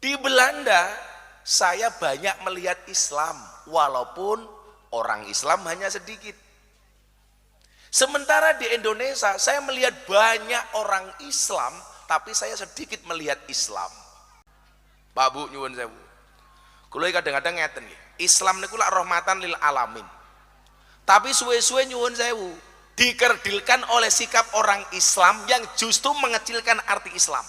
Di Belanda saya banyak melihat Islam, walaupun orang Islam hanya sedikit. Sementara di Indonesia saya melihat banyak orang Islam, tapi saya sedikit melihat Islam. Pak Bu nyuwun sewu. Kula kadang-kadang ngeten nggih. Islam niku lak rahmatan lil alamin. Tapi suwe-suwe nyuwun sewu, dikerdilkan oleh sikap orang Islam yang justru mengecilkan arti Islam.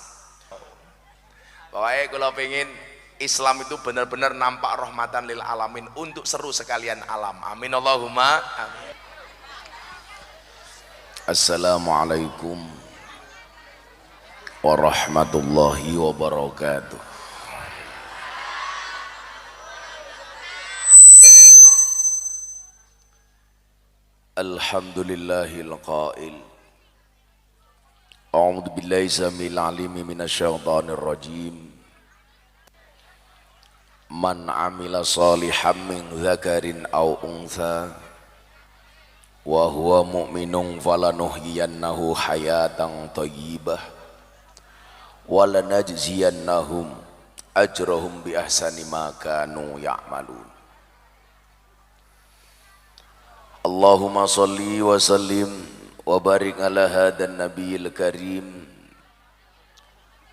Pokoknya kalau pengen Islam itu benar-benar nampak rahmatan lil alamin untuk seru sekalian alam. Amin Allahumma amin. Assalamualaikum warahmatullahi wabarakatuh. Alhamdulillahil qail. A'udzu billahi samil alim minasyaitonir rajim. Man 'amila shalihan min dzakarin aw untha wa huwa mu'minun falanuhyiyannahu hayatan thayyibah wa lanajziyannahum ajrahum bi ahsani ma kanu ya'malun. Allahumma salli wa sallim wa barik ala hadan nabiyil karim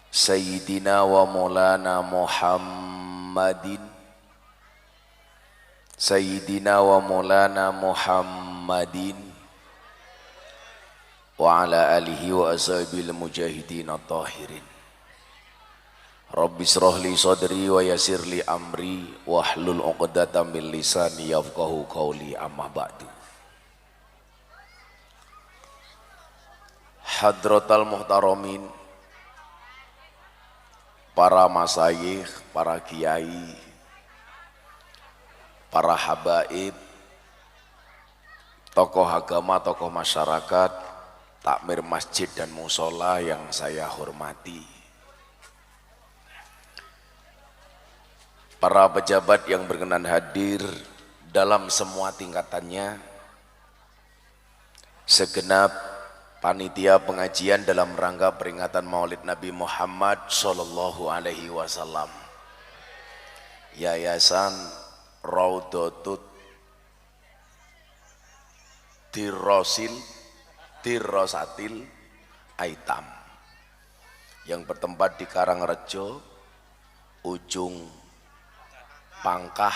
sayyidina wa maulana Muhammadin sayyidina wa maulana Muhammadin wa ala alihi wa ashabil mujahidin at-tahirin. Rabbi shrah li sadri wa yassir li amri wahlul 'uqdatam min lisani yafqahu qawli, amma ba'du. Hadratal muhtaramin, para masyayikh, para kiai, para habaib, tokoh agama, tokoh masyarakat, takmir masjid dan musola yang saya hormati, para pejabat yang berkenan hadir dalam semua tingkatannya, segenap panitia pengajian dalam rangka peringatan Maulid Nabi Muhammad sallallahu alaihi wasallam, Yayasan Raudhatut Dirrosatil Aitam yang bertempat di Karangrejo, ujung Pangkah,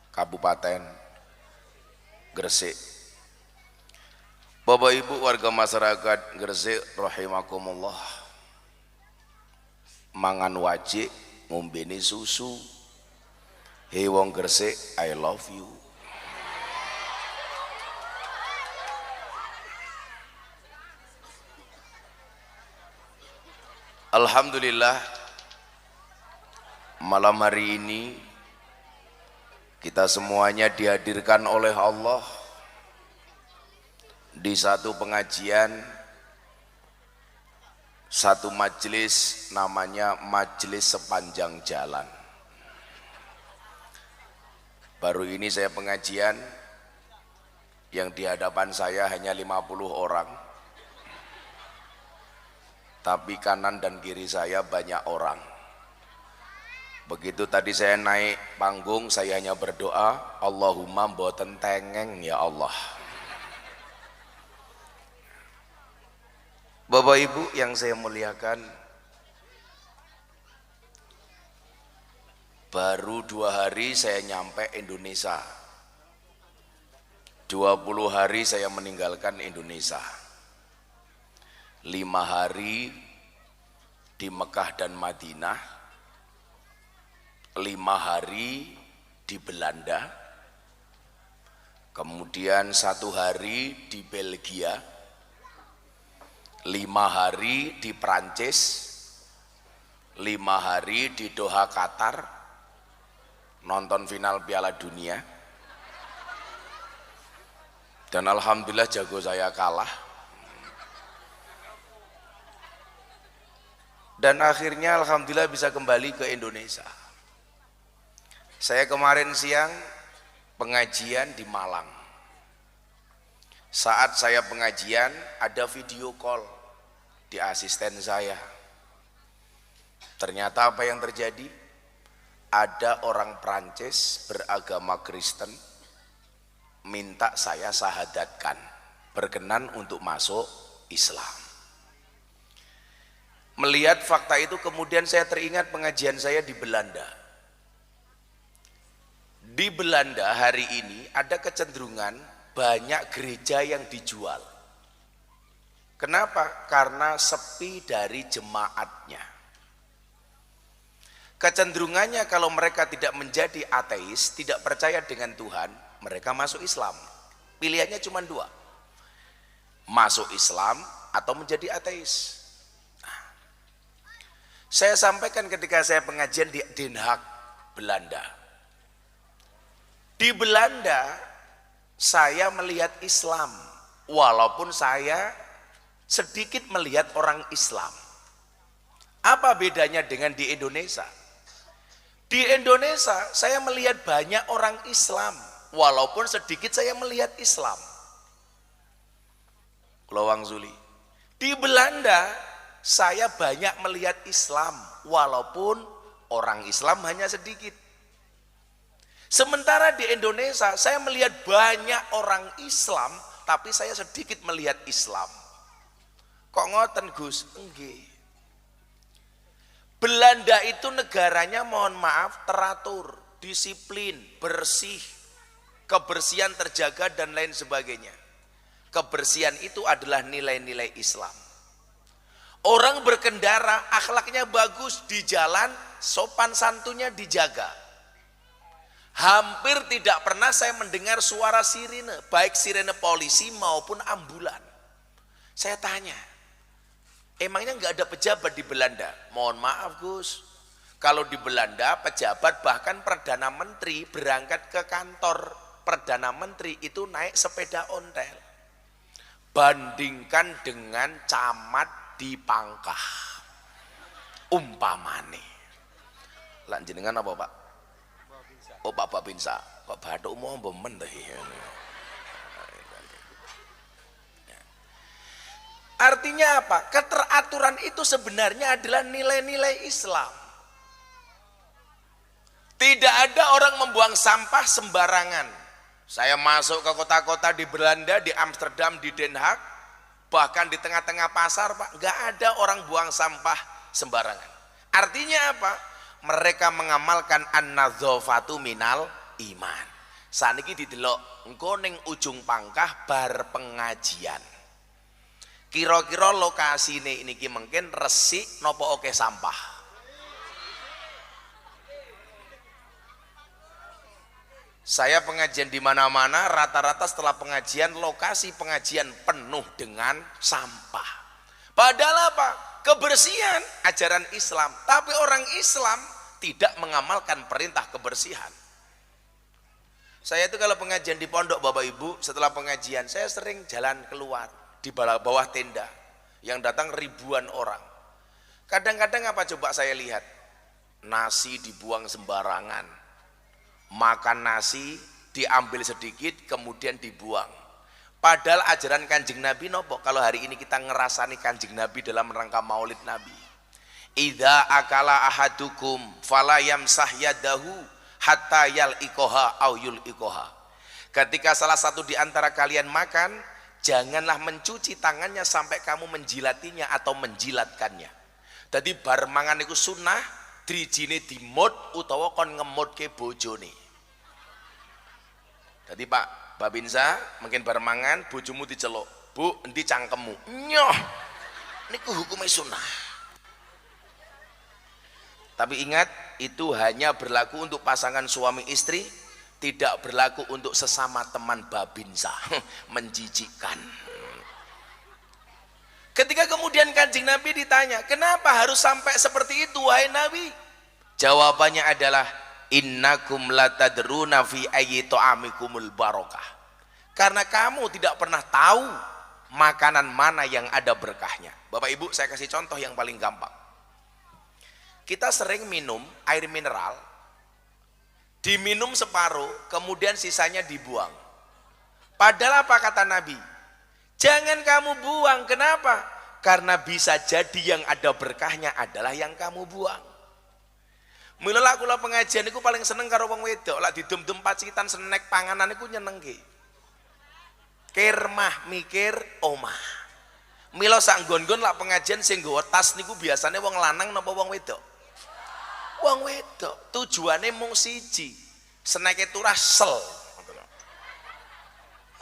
Kabupaten Gresik. Bapak Ibu warga masyarakat Gresik rahimakumullah, mangan wajik, ngombene susu. Hey wong Gresik, I love you. Alhamdulillah, malam hari ini kita semuanya dihadirkan oleh Allah di satu pengajian, satu majelis, namanya Majelis Sepanjang Jalan. Baru ini saya pengajian yang di hadapan saya hanya 50 orang, tapi kanan dan kiri saya banyak orang. Begitu tadi saya naik panggung, saya hanya berdoa, Allahumma mboten tengeng ya Allah. Bapak Ibu yang saya muliakan, baru 2 hari saya nyampe Indonesia, 20 hari saya meninggalkan Indonesia, 5 hari di Mekah dan Madinah, 5 hari di Belanda, kemudian 1 hari di Belgia, 5 hari di Prancis, 5 hari di Doha, Qatar, nonton final Piala Dunia, dan alhamdulillah jago saya kalah, dan akhirnya alhamdulillah bisa kembali ke Indonesia. Saya kemarin siang pengajian di Malang. Saat saya pengajian ada video call di asisten saya. Ternyata apa yang terjadi? Ada orang Prancis beragama Kristen minta saya syahadatkan, berkenan untuk masuk Islam. Melihat fakta itu kemudian saya teringat pengajian saya di Belanda. Di Belanda hari ini ada kecenderungan banyak gereja yang dijual. Kenapa? Karena sepi dari jemaatnya. Kecenderungannya kalau mereka tidak menjadi ateis, tidak percaya dengan Tuhan, mereka masuk Islam. Pilihannya cuma dua, masuk Islam atau menjadi ateis. Nah, saya sampaikan ketika saya pengajian di Den Haag, Belanda. Di Belanda saya melihat Islam, walaupun saya sedikit melihat orang Islam. Apa bedanya dengan di Indonesia? Di Indonesia saya melihat banyak orang Islam, walaupun sedikit saya melihat Islam. Kelawang Zuli. Di Belanda saya banyak melihat Islam, walaupun orang Islam hanya sedikit. Sementara di Indonesia saya melihat banyak orang Islam, tapi saya sedikit melihat Islam. Kok ngoten Gus? Enggak. Belanda itu negaranya mohon maaf teratur, disiplin, bersih, kebersihan terjaga dan lain sebagainya. Kebersihan itu adalah nilai-nilai Islam. Orang berkendara akhlaknya bagus, di jalan sopan santunnya dijaga. Hampir tidak pernah saya mendengar suara sirine, baik sirine polisi maupun ambulan. Saya tanya, emangnya nggak ada pejabat di Belanda? Mohon maaf Gus, kalau di Belanda pejabat bahkan Perdana Menteri berangkat ke kantor Perdana Menteri itu naik sepeda ontel. Bandingkan dengan camat di Pangkah. Umpamane. Lanjenengan apa Pak? Oh Pak Babinsa. Pak Bathuk mau bemen teh. Artinya apa? Keteraturan itu sebenarnya adalah nilai-nilai Islam. Tidak ada orang membuang sampah sembarangan. Saya masuk ke kota-kota di Belanda, di Amsterdam, di Den Haag, bahkan di tengah-tengah pasar Pak, nggak ada orang buang sampah sembarangan. Artinya apa? Mereka mengamalkan an-nadzafatu minal iman. Saniki didelok engko ning ujung Pangkah bar pengajian. Kira-kira lokasine niki mungkin resik nopo oke sampah. Saya pengajian di mana-mana, rata-rata setelah pengajian lokasi pengajian penuh dengan sampah. Padahal apa? Kebersihan ajaran Islam, tapi orang Islam tidak mengamalkan perintah kebersihan. Saya itu kalau pengajian di pondok Bapak Ibu, setelah pengajian saya sering jalan keluar di bawah tenda yang datang ribuan orang. Kadang-kadang apa coba saya lihat? Nasi dibuang sembarangan. Makan nasi diambil sedikit kemudian dibuang. Padahal ajaran Kanjeng Nabi nopo kalau hari ini kita ngerasani Kanjeng Nabi dalam rangka Maulid Nabi. Idza akala ahadukum fala yamsah yadahu hatta yal'iqaha au yul'iqaha. Ketika salah satu di antara kalian makan, janganlah mencuci tangannya sampai kamu menjilatinya atau menjilatkannya. Jadi bar mangan iku sunnah, drijine dimut utawa kon ngemutke bojone. Jadi Pak Babinsa mungkin bar mangan bojomu diceluk, "Bu, endi cangkemmu?" Nyoh. Niku hukumnya sunnah. Tapi ingat, itu hanya berlaku untuk pasangan suami istri, tidak berlaku untuk sesama teman Babinsa. Menjijikkan. Ketika kemudian Kanjeng Nabi ditanya, kenapa harus sampai seperti itu wahai Nabi? Jawabannya adalah, innakum latadruna fi ayyi ta'amikumul barakah. Karena kamu tidak pernah tahu makanan mana yang ada berkahnya. Bapak Ibu, saya kasih contoh yang paling gampang. Kita sering minum air mineral, diminum separuh, kemudian sisanya dibuang. Padahal apa kata Nabi? Jangan kamu buang. Kenapa? Karena bisa jadi yang ada berkahnya adalah yang kamu buang. kula pengajian niku paling seneng karo wong wedok. Lak didum-dum pacitan snack panganan niku nyenengke. Kirmah mikir omah. Mila sak nggon-nggon lak pengajian sing nggawa tas niku biasane wong lanang napa wong wedok? Wong wedok. Tujuane mung siji. Snack itu rasel.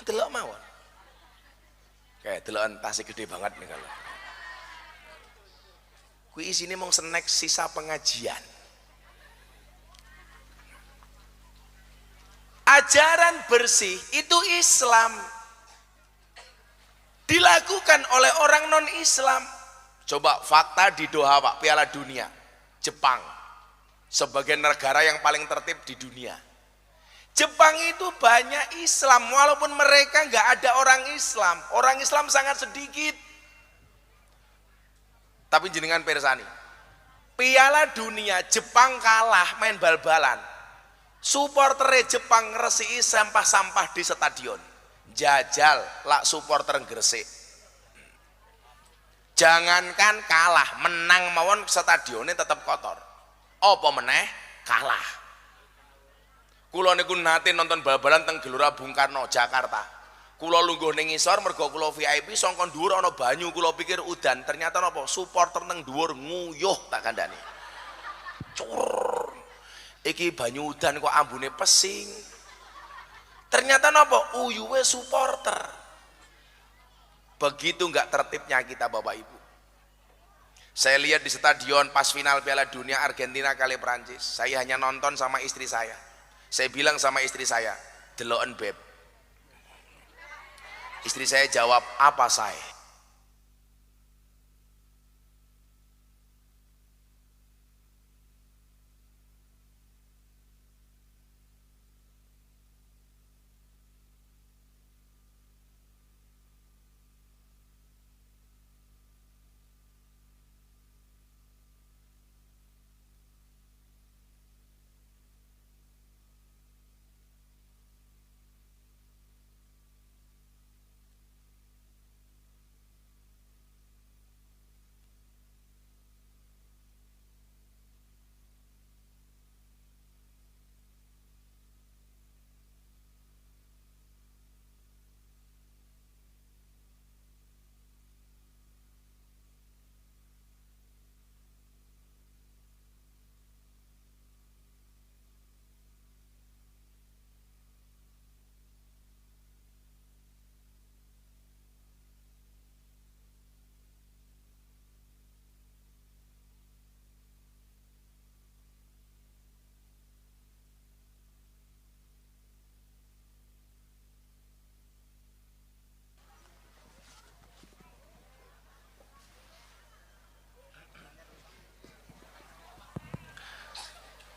Delok mawon. Kayak delokan tas gede banget nih kalau. Kuwi isine mung snack sisa pengajian. Ajaran bersih itu Islam. Dilakukan oleh orang non Islam. Coba fakta di Doha Pak, Piala Dunia. Jepang sebagai negara yang paling tertib di dunia. Jepang itu banyak Islam walaupun mereka nggak ada orang Islam. Orang Islam sangat sedikit. Tapi jenengan persani. Piala Dunia Jepang kalah main bal-balan. Supporter Jepang ngresiki sampah-sampah di stadion. Jajal lak supporter Gresik. Jangankan kalah, menang mawon stadionnya tetap kotor. Apa meneh kalah. Kula niku nate nonton bal-balan teng Gelora Bung Karno Jakarta. Kula lungguh ning ngisor mergo kula VIP sangka dhuwur ana banyu, kula pikir udan, ternyata napa supporter teng dhuwur nguyuh tak kandhani. Cur. Iki banyu udan kok ambune pesing. Ternyata napa uyuwe supporter. Begitu enggak tertibnya kita Bapak Ibu. Saya lihat di stadion pas final Piala Dunia Argentina kali Prancis. Saya hanya nonton sama istri saya. Saya bilang sama istri saya, deloken beb. Istri saya jawab, apa saya?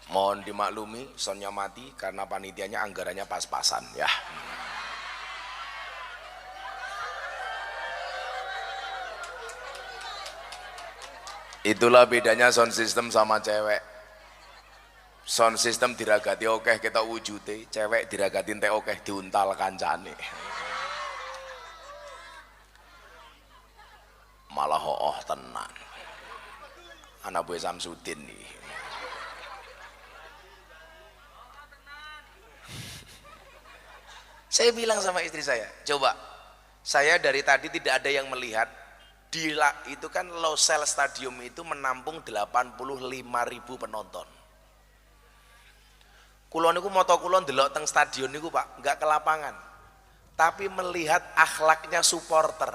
Mohon dimaklumi, sonnya mati karena panitianya anggarannya pas-pasan ya. Itulah bedanya sound system sama cewek. Sound system diragati okeh kita wujute, cewek diragatin teh okeh diuntal kancane. Malah hooh tenan. Anak buah Samsudin nih. Saya bilang sama istri saya, coba saya dari tadi tidak ada yang melihat itu kan Lossell Stadium itu menampung 85.000 penonton. Kulon niku moto kulon delok teng stadion niku Pak, enggak ke lapangan. Tapi melihat akhlaknya supporter.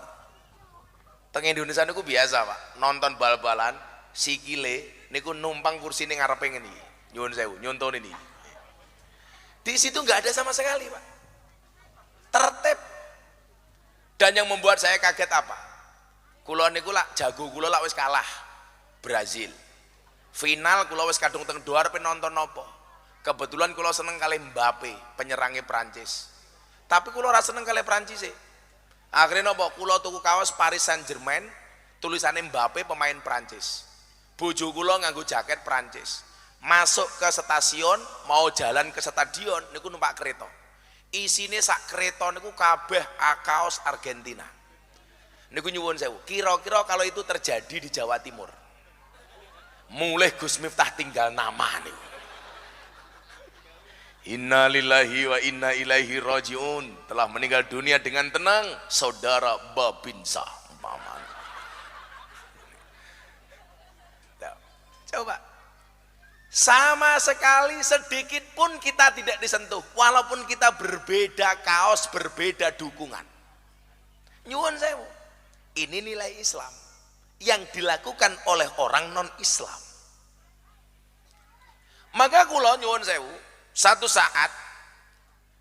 Teng Indonesia niku biasa Pak, nonton bal-balan sikile niku numpang kursi ning ngarepe ngene iki. Nyuwun sewu, nyonton ini. Di situ enggak ada sama sekali Pak. Tertib. Dan yang membuat saya kaget apa? Kula niku lak jago kula lak wis kalah Brazil. Final kula wis kadung teng doar penonton nopo. Kebetulan kula seneng kali Mbappe, penyerangnya Prancis. Tapi kula ora seneng kali Prancis sih. Akhirnya nopo kula tuku kaos Paris Saint-Germain tulisannya Mbappe pemain Prancis. Bojo kula nganggo jaket Prancis. Masuk ke stasiun mau jalan ke stadion niku numpak kereta. Isine sak kereta niku kabeh kaos Argentina. Niku nyuwun sewu. Kira-kira kalau itu terjadi di Jawa Timur, mulai Gus Miftah tinggal nama niku. Inna lillahi wa inna ilaihi rajiun. Telah meninggal dunia dengan tenang saudara Babinsa. Coba, sama sekali sedikit pun kita tidak disentuh, walaupun kita berbeda kaos, berbeda dukungan. Nyuwun sewu, ini nilai Islam yang dilakukan oleh orang non Islam. Maka kula nyuwun sewu, satu saat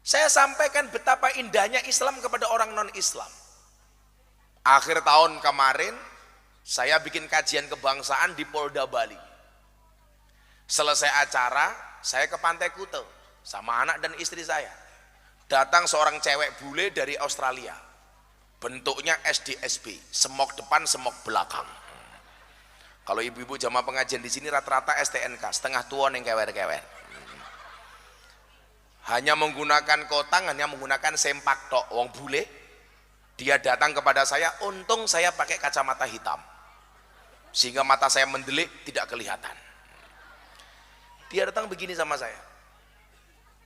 saya sampaikan betapa indahnya Islam kepada orang non Islam. Akhir tahun kemarin saya bikin kajian kebangsaan di Polda Bali. Selesai acara, saya ke Pantai Kuta sama anak dan istri saya. Datang seorang cewek bule dari Australia. Bentuknya SDSB, semok depan, semok belakang. Kalau ibu-ibu jamaah pengajian di sini rata-rata STNK, setengah tua yang kewer-kewer. Hanya menggunakan kotang, hanya menggunakan sempak tok. Wong bule, dia datang kepada saya, untung saya pakai kacamata hitam. Sehingga mata saya mendelik, tidak kelihatan. Dia datang begini sama saya.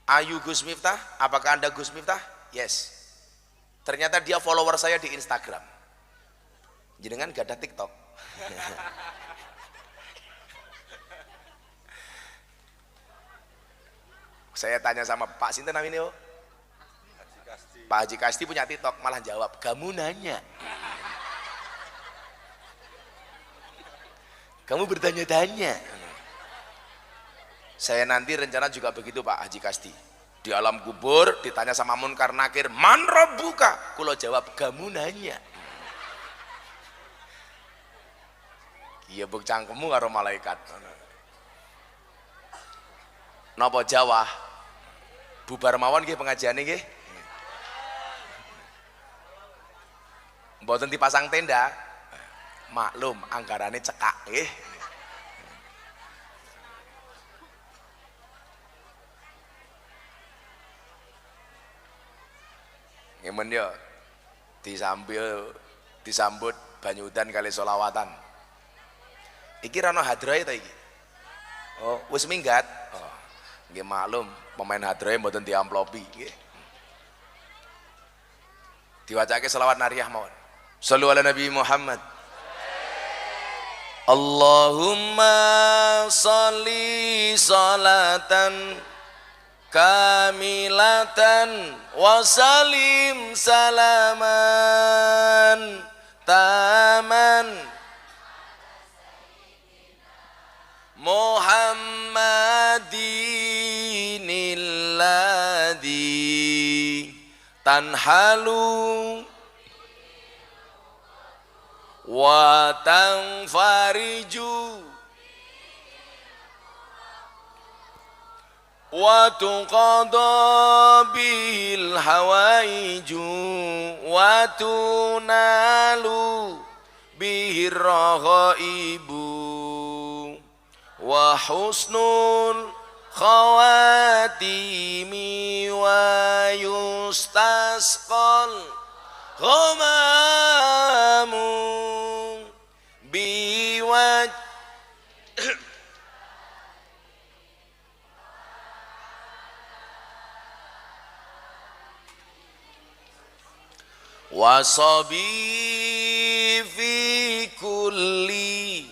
Ayu Gus Miftah, apakah Anda Gus Miftah? Yes. Ternyata dia follower saya di Instagram. Jenengan gak ada TikTok. Saya tanya sama Pak Sinten namanya, Pak Haji Kasti punya TikTok, malah jawab, kamu nanya. Kamu bertanya-tanya. Saya nanti rencana juga begitu Pak Haji Kasti. Di alam kubur ditanya sama Munkar Nakir, man rabbuka? Kulo jawab, kamu nanya. Iya buk cangkemmu karo malaikat. Napa Jawa? Bubar mawon nggih pengajiane nggih. Mboten dipasang tenda. Maklum anggarane cekak nggih. Ngemen yo disambut banyu udan kali solawatan. Iki rano hadrai ta iki? Oh, wis minggat. Oh, nggih maklum pemain hadrai mboten diamplopi nggih. Diwacake selawat nariyah mawon. Shallu ala Nabi Muhammad. Allahumma sholli salatan kamilatan wa salim salaman taman Muhammadinil ladzi tanhalu wa tanfariju wa tuqadha bil hawaiju wa tunalu bihir raghaibu wa husnul khawatimi wa yustasqal ghamamu biwaj wasabi fi kulli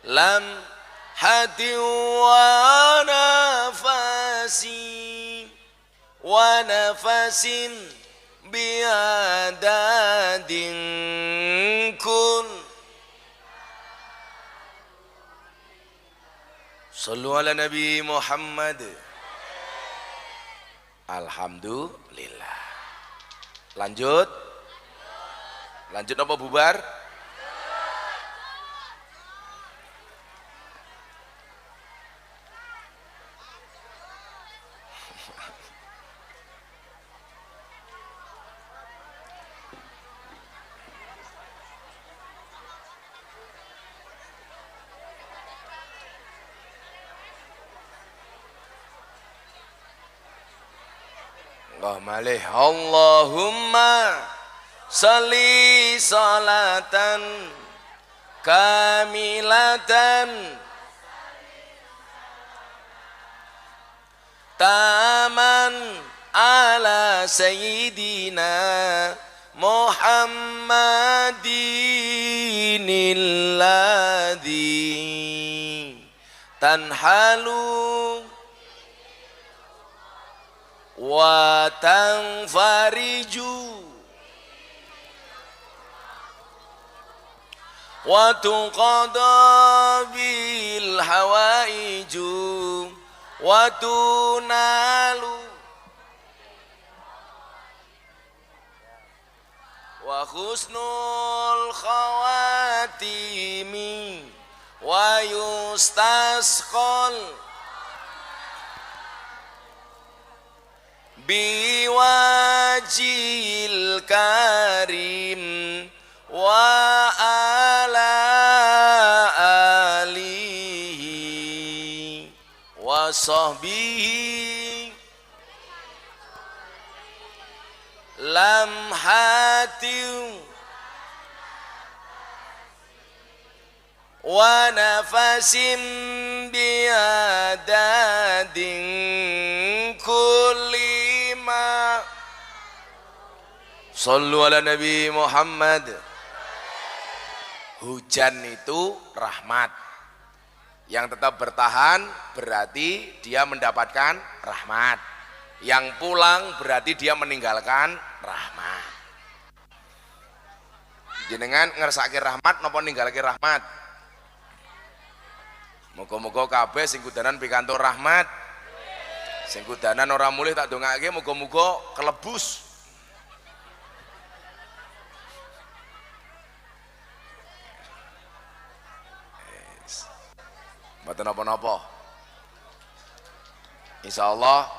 lam hati wa nafasin biadadin kun. Sallu ala Nabi Muhammad. Alhamdulillah. Lanjut apa bubar? Allahumma salli salatan kamilatan sayyidina Muhammadin alladzi tanhalu wa tanfariju wa tuqada bil hawaiju wa tunalu wa husnul khawatimi wa yustasqal biwajil karim wa ala alihi wa sahbihi lamhatin wa nafasin biadadin kulli ma sallu ala Nabi Muhammad. Hujan itu rahmat, yang tetap bertahan berarti dia mendapatkan rahmat, yang pulang berarti dia meninggalkan rahmat. Jenengan ngersake rahmat napa ninggalake rahmat? Muga-muga kabeh sing kudanan pikantuk rahmat, sing kudanan ora mulih tak dongake muga-muga kelebus. Mboten napa-napa. Insyaallah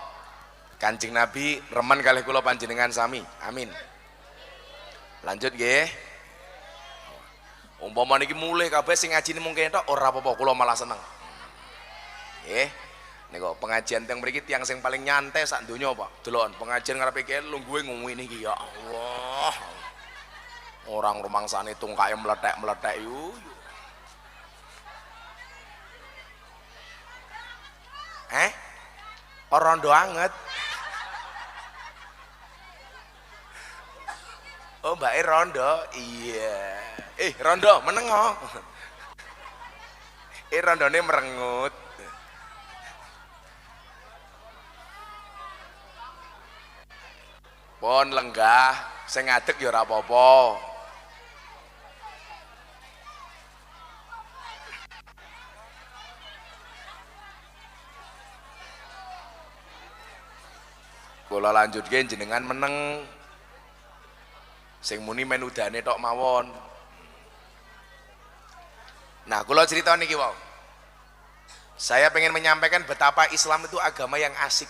Kanjeng Nabi remen kalih kula panjenengan sami. Amin. Lanjut nggih. Umpama niki mulih kabeh sing ngajine mung kene tok ora apa-apa, kula malah seneng. Nggih. Niku pengajian teng mriki tiyang sing paling nyantai sak donya, Pak. Deloken pengajian ngarepe kene lungguhe ngene iki ya Allah. Orang rumangsane tungkae meletek-meletek yu. Rondo anget. Oh mbak rondo, iya. Rondo menengo. Rondone merengut. Pon lenggah, sing ngadeg ya ora apa-apa. Kula lanjutke jenengan meneng. Sing muni men udane tok mawon. Nah, kula cerita niki wau. Saya pengen menyampaikan betapa Islam itu agama yang asik.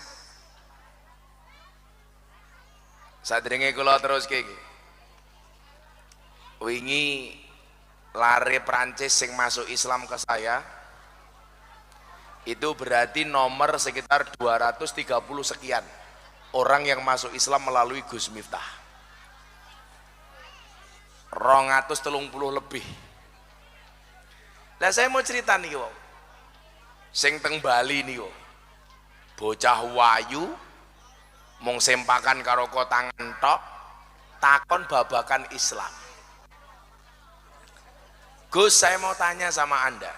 Sadurunge kula teruske iki. Wingi lare Prancis sing masuk Islam ke saya. Itu berarti nomor sekitar 230 sekian orang yang masuk Islam melalui Gus Miftah. 230 lebih. Lah saya mau cerita nih wow. Sing teng Bali nih wow. Bocah wayu mung sempakan karo kotangan tok takon babakan Islam. Gus, saya mau tanya sama Anda.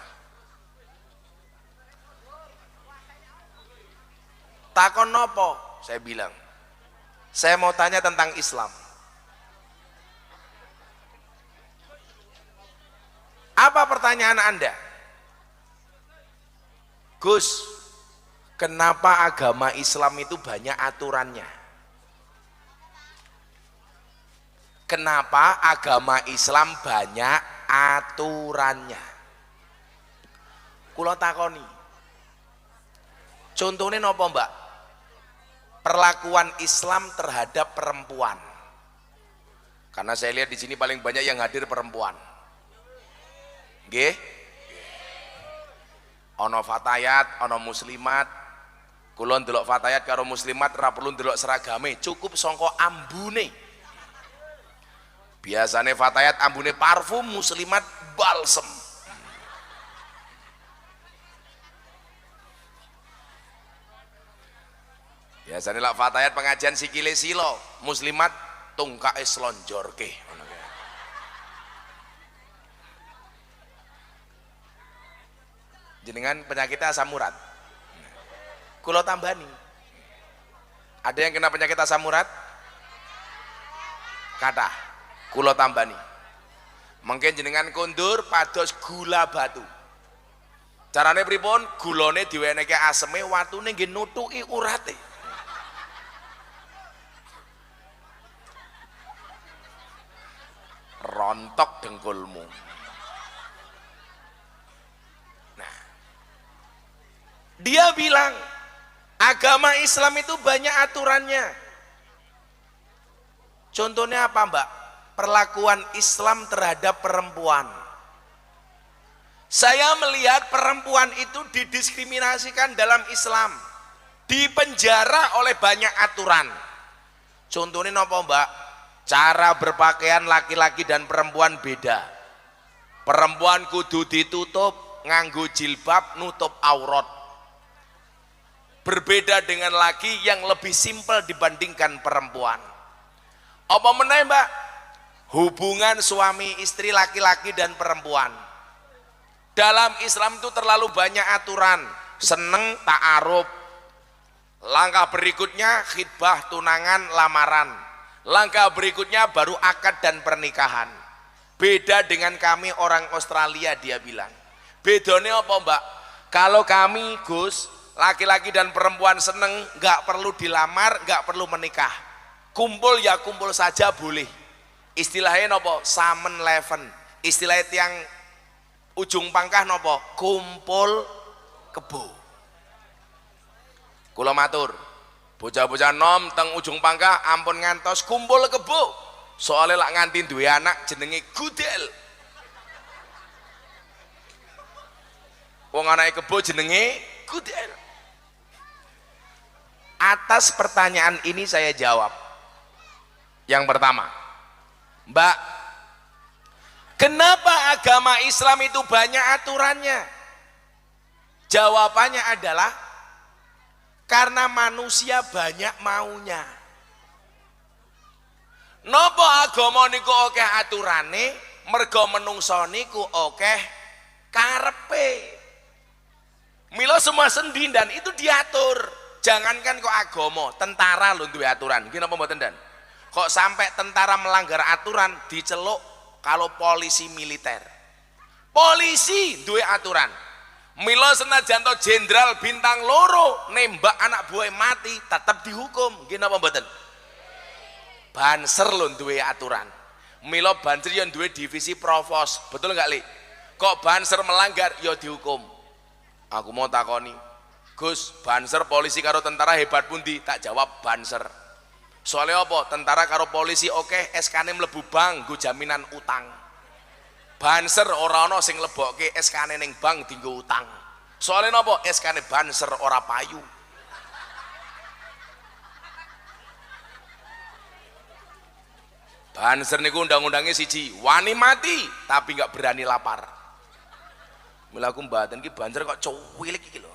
Takon nopo? Saya bilang, saya mau tanya tentang Islam. Apa pertanyaan Anda? Gus, kenapa agama Islam itu banyak aturannya? Kenapa agama Islam banyak aturannya? Kula takoni. Contohnya nopo mbak? Perlakuan Islam terhadap perempuan. Karena saya lihat di sini paling banyak yang hadir perempuan. Nggih. Ono fatayat, ono muslimat. Kula ndelok fatayat karo muslimat ora perlu ndelok seragame, cukup sangka ambune. Biasane fatayat ambune parfum, muslimat balsem. Biasanya lak fatayat pengajian sikile silo, muslimat tungkae slonjorke. Jenengan penyakitnya asam urat. Kulo tambani. Ada yang kena penyakit asam urat? Kathah. Kulo tambani. Mungkin jenengan kondur pados gula batu. Carane pripun? Gulane diwenehke aseme, watune nggih nutuki urate. Rontok dengkulmu. Nah, dia bilang agama Islam itu banyak aturannya. Contohnya apa, Mbak? Perlakuan Islam terhadap perempuan. Saya melihat perempuan itu didiskriminasikan dalam Islam, dipenjara oleh banyak aturan. Contohnya apa, Mbak? Cara berpakaian laki-laki dan perempuan beda. Perempuan kudu ditutup, nganggo jilbab, nutup aurat. Berbeda dengan laki yang lebih simpel dibandingkan perempuan. Apa meneh, Mbak? Hubungan suami istri laki-laki dan perempuan. Dalam Islam itu terlalu banyak aturan. Seneng ta'aruf. Langkah berikutnya khitbah, tunangan, lamaran. Langkah berikutnya baru akad dan pernikahan. Beda dengan kami orang Australia, dia bilang. Bedanya apa, Mbak? Kalau kami, Gus, laki-laki dan perempuan seneng, nggak perlu dilamar, nggak perlu menikah. Kumpul ya kumpul saja boleh. Istilahnya nopo? Samen leven. Istilahnya tiang ujung pangkah nopo? Kumpul kebo. Kula matur, bocah-bocah nom teng ujung pangkah ampun ngantos kumpul kebo. Soalnya lak nganti duwe anak jenenge gudel. Wong anake kebo jenenge gudel. Atas pertanyaan ini saya jawab. Yang pertama, Mbak, kenapa agama Islam itu banyak aturannya? Jawabannya adalah karena manusia banyak maunya. Napa agama niku akeh aturane? Mergo menungso niku akeh karepe. Mila semua sendi dan itu diatur. Jangankan kok agama, tentara lho duwe aturan. Nggih napa mboten dan? Kok sampai tentara melanggar aturan diceluk kalau polisi militer. Polisi duwe aturan. Mila senajan to jenderal bintang loro nembak anak buah mati tetap dihukum. Nggih napa mboten? Banser lho duwe aturan. Mila banser yang duwe divisi provos. Betul nggak, Li? Kok banser melanggar ya dihukum. Aku mau takoni, Gus, banser polisi karo tentara hebat pundi? Tak jawab banser. Soalnya apa? Tentara karo polisi oke, SK-ne mlebu bank nggo jaminan utang. Banser ora ana sing lebokke SK-ne ning bank dienggo utang. Soalnya apa? SK-ne banser ora payu. Banser niku undang-undangnya siji, wani mati tapi nggak berani lapar. Mula aku mbaten ki banser kok cuwilik iki lho.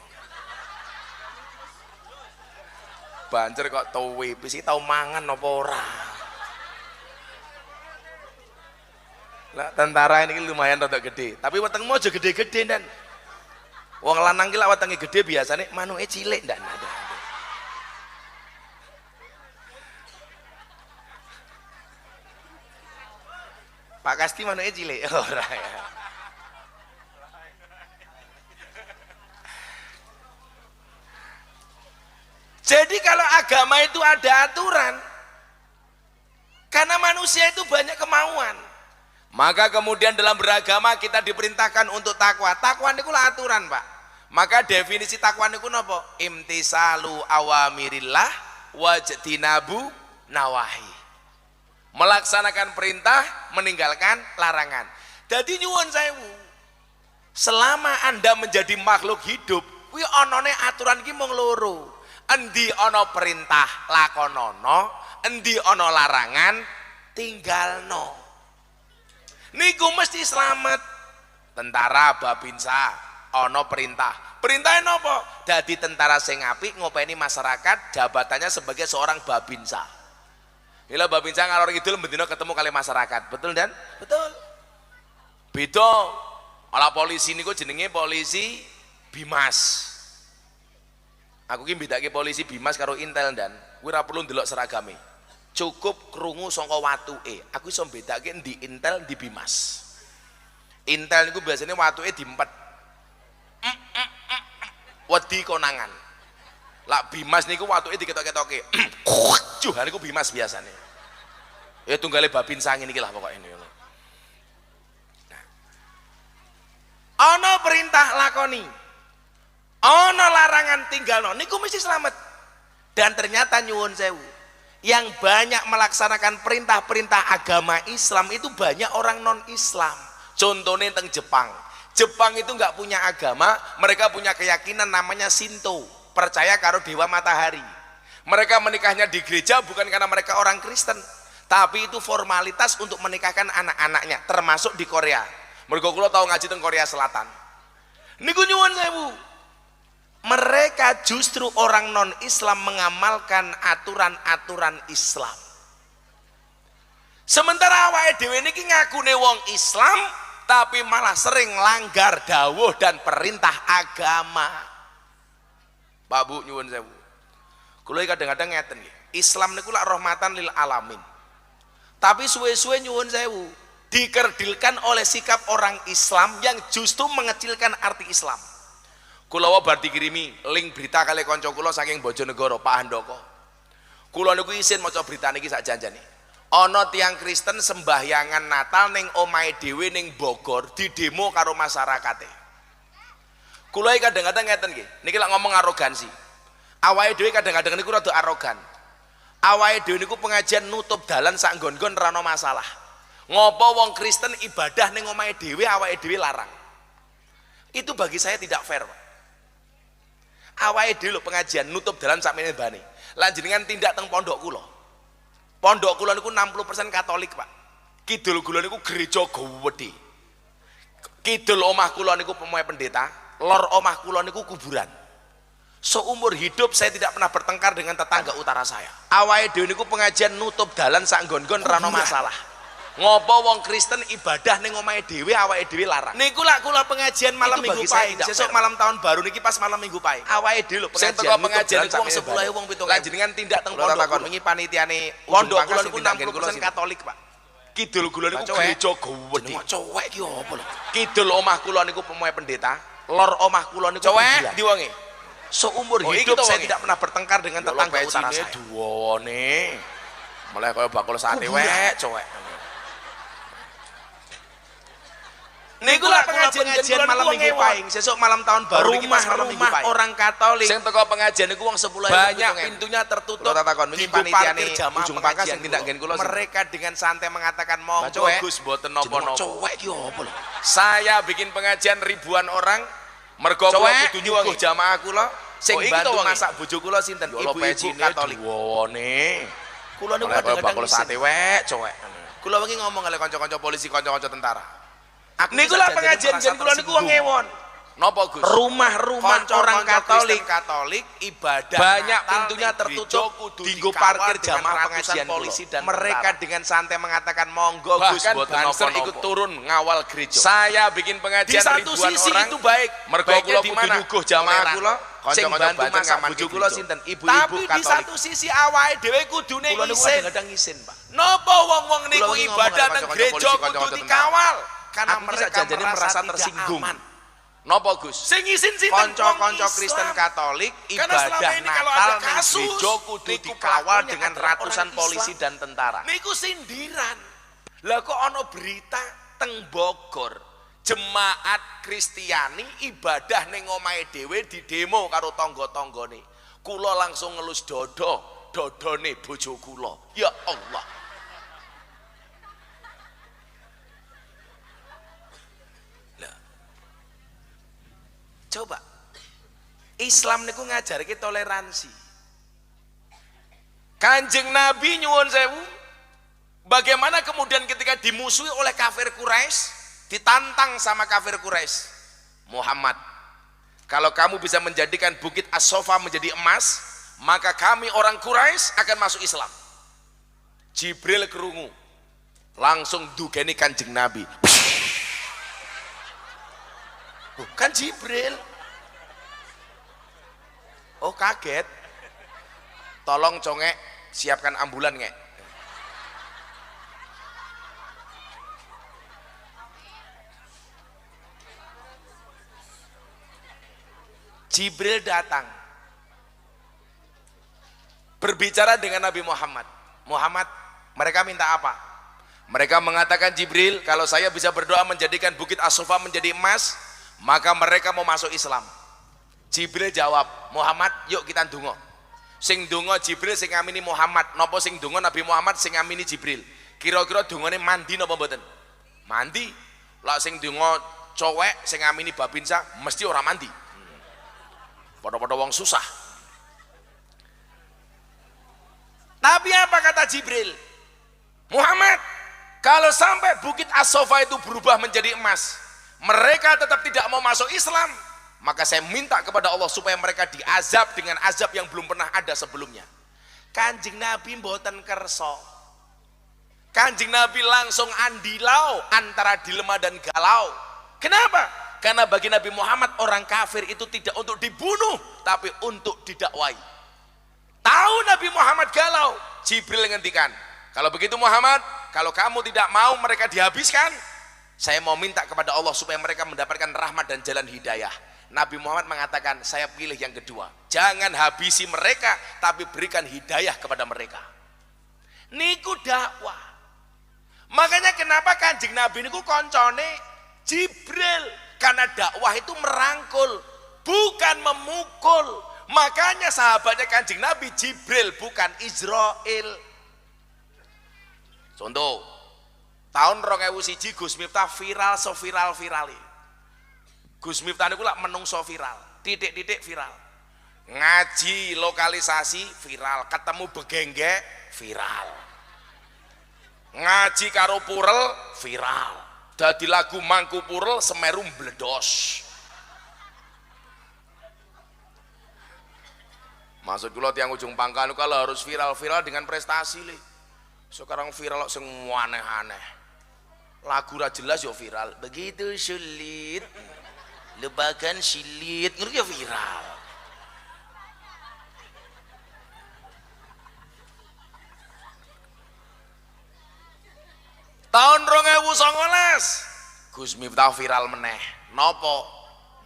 Banser kok tuwe, wis tau mangan apa ora? Lah tentara ini lumayan rada gede, tapi wetengmu aja gede-gede dan wong lanang ki lak wetenge gede biasane manuke cilik ndak ada. Pak Kasti manuke cilik ora ya. Jadi kalau agama itu ada aturan, karena manusia itu banyak kemauan, maka kemudian dalam beragama kita diperintahkan untuk takwa. Takwa itu lah aturan, Pak. Maka definisi takwa itu apa? Imtisalu awamirillah wajtinabu nawahi. Melaksanakan perintah, meninggalkan larangan. Jadi nyuwun sewu, selama Anda menjadi makhluk hidup, kuwi onone aturan ki mung loro. Endi ono perintah lakonono, endi ono larangan tinggalno. Niku mesti selamat. Tentara babinsa ono perintah Perintahnya nopo? Dadi tentara sing apik ngopeni masyarakat, jabatannya sebagai seorang babinsa. Ila babinsa ngalor ngidul bendina ketemu kali masyarakat. Betul dan? Betul. Beda. Ala polisi niku jenenge polisi Bimas. Aku ki bedake polisi Bimas karo Intel dan kuwi ora perlu ndelok seragame. Cukup krungu saka watuke. Aku iso bedake di Intel di Bimas. Intel niku biasanya watuke diempet. Wedi konangan. Lak Bimas niku watuke diketok-ketoke. Juh niku Bimas biasane. Ya tunggale babin sangin iki lah pokoke ini. Nah. Ana perintah lakoni. Ana larangan tinggalno niku mesti selamat. Dan ternyata nyuwun sewu, yang banyak melaksanakan perintah-perintah agama Islam itu banyak orang non-Islam. Contohnya teng Jepang. Jepang itu nggak punya agama, mereka punya keyakinan namanya Shinto, percaya karo dewa matahari. Mereka menikahnya di gereja bukan karena mereka orang Kristen, tapi itu formalitas untuk menikahkan anak-anaknya, termasuk di Korea. Mergo kula tahu ngaji teng Korea Selatan. Niku nyuwun sewu. Mereka justru orang non-Islam mengamalkan aturan-aturan Islam. Sementara awake dhewe niki ngakune wong Islam tapi malah sering langgar dawuh dan perintah agama. Pak Bu nyuwun sewu. Kula kadang-kadang ngeten nggih. Islam niku lak rahmatan lil alamin. Tapi suwe-suwe nyuwun sewu dikerdilkan oleh sikap orang Islam yang justru mengecilkan arti Islam. Kula wae bar dikirimi link berita kali kanca kula saking Bojonegoro Pak Handoko. Kula niku isin maca berita niki sak janjane. Ana tiang Kristen sembahyangan Natal ning omahe dhewe ning Bogor didemo karo masyarakate. Kula kadang-kadang ngeten nggih, niki lak ngomong arogansi. Awake dhewe kadang-kadang niku rada arogan. Awake dhewe niku pengajian nutup dalan sak nggon-nggon ora ana masalah. Ngopo wong Kristen ibadah ning omahe dhewe awake dhewe larang. Itu bagi saya tidak fair, Pak. Awake dhewe lho pengajian nutup dalan sak meneh-bane. Lan jenengan tindak teng pondok kula. Pondok kula niku 60% Katolik, Pak. Kidul kula niku gereja gede. Kidul omah kula niku pemae pendeta, lor omah kula niku kuburan. Seumur hidup saya tidak pernah bertengkar dengan tetangga utara saya. Awake dhewe niku pengajian nutup dalan sak nggon-nggon ora ana masalah. Ngopo wong Kristen ibadah ning omahe dhewe awake dhewe larang. Niku lak kula pengajian malam Minggu Pahing. Sesuk malam tahun baru niki pas malam Minggu Pahing. Awake dhewe lho pengajian niku wong 10.000 wong 7.000. Lan jenengan tindak teng pondok kula wingi panitiane pondok kula niku 60% Katolik, Pak. Kidul kula niku gereja gede. Cowek iki opo lho? Kidul omah kula niku pemae pendeta, lor omah kula niku cowek ndi wonge? Seumur hidup saya tidak pernah bertengkar dengan tetangga utara saya. Duwone. Mulai kaya bakul sate wek cowek. Niku lah pengajian malam Minggu Pahing, sesuk malam tahun baru rumah orang Katolik. Sing teko pengajian niku wong 10.000 banyak pintunya tertutup. Di panitiane ujung pangkas sing tindak nggen kula. Mereka dengan santai mengatakan monggo Gus mboten napa-napa. Cowek iki opo lho? Saya bikin pengajian ribuan orang mergo kula kudu nyuwun jamaah kula sing bantu masak bojo kula sinten? Ibu-ibu Katolik. Wone. Kula niku kadang-kadang sate wek cowek. Kula wingi ngomong kali kanca-kanca polisi, kanca-kanca tentara. Niku lah pengajian kula niku wong ewon. Napa Gus? Rumah-rumah orang Katolik ibadah banyak pintunya tertutup dienggo parkir jamaah pengajian polisi dan mereka dengan santai mengatakan monggo Gus mboten napa ikut turun ngawal gereja. Saya bikin pengajian ribuan orang itu baik. Mergo kula kudu nyuguh jamaah kula sing bantu masak bojo kula sinten? Ibu-ibu Katolik. Tapi di satu sisi awake dhewe kudune isin. Kadang-kadang isin, Pak. Napa wong-wong niku ibadah nang gereja kudu dikawal? Karena mereka merasa tersinggung. Napa Gus? Sing isin sinten? Kanca-kanca Kristen Katolik ibadah Natal nang gereja kudu dikawal dengan ratusan polisi dan tentara. Niku sindiran. Lah kok ana berita teng Bogor, jemaat Kristiani ibadah ning omahe dhewe didemo karo tangga-tanggane. Kula langsung ngelus dodone bojo kula. Ya Allah. Coba Islam niku ngajarke toleransi. Kanjeng Nabi nyuwun sewu, bagaimana kemudian ketika dimusuhi oleh kafir Quraisy, ditantang sama kafir Quraisy, Muhammad, Kalau kamu bisa menjadikan bukit As-Sofa menjadi emas, maka kami orang Quraisy akan masuk Islam. Jibril kerungu, langsung dugeni Kanjeng Nabi. Bukan Jibril. Oh kaget. Tolong congek, siapkan ambulan ngek. Jibril datang berbicara dengan Nabi Muhammad. Muhammad, mereka minta apa? Mereka mengatakan, Jibril, kalau saya bisa berdoa menjadikan bukit As-Sofa menjadi emas, maka mereka mau masuk Islam. Jibril jawab, Muhammad, yuk kita ndonga. Sing ndonga Jibril, sing ngamini Muhammad. Napa sing ndonga Nabi Muhammad, sing ngamini Jibril? Kira-kira dongane mandi napa mboten? Mandi. Lah sing ndonga cowek, sing ngamini Babinsa, mesti ora mandi. Pada-pada wong susah. Tapi apa kata Jibril? Muhammad, kalau sampai bukit As-Sofa itu berubah menjadi emas, mereka tetap tidak mau masuk Islam, maka saya minta kepada Allah supaya mereka diazab dengan azab yang belum pernah ada sebelumnya. Kanjeng Nabi mboten kerso. Kanjeng Nabi langsung andilau antara dilema dan galau. Kenapa? Karena bagi Nabi Muhammad orang kafir itu tidak untuk dibunuh, tapi untuk didakwai. Tahu Nabi Muhammad galau, Jibril ngendikan, kalau begitu Muhammad, kalau kamu tidak mau mereka dihabiskan, saya mau minta kepada Allah supaya mereka mendapatkan rahmat dan jalan hidayah. Nabi Muhammad mengatakan, saya pilih yang kedua, jangan habisi mereka, tapi berikan hidayah kepada mereka. Niku dakwah. Makanya kenapa Kanjeng Nabi niku koncone Jibril? Karena dakwah itu merangkul, bukan memukul. Makanya sahabatnya Kanjeng Nabi Jibril, bukan Israel. Contoh, tahun 2001 Gus Miftah viral so-viral-virali. Gus Miftah niku lak menungso viral, titik-titik viral. Ngaji lokalisasi viral, ketemu begengge viral. Ngaji karo purel viral. Dadi lagu Mangku Purel Semeru mbledos. Maksud kula tiang ujung pangkal kalau harus viral-viral dengan prestasi le. Sekarang viral semua aneh-aneh. Lagu ra jelas yo viral. Begitu sulit. Lebakan silit, ngerti ya viral. Tahun 2019 Gus Miftah viral meneh. Nopo?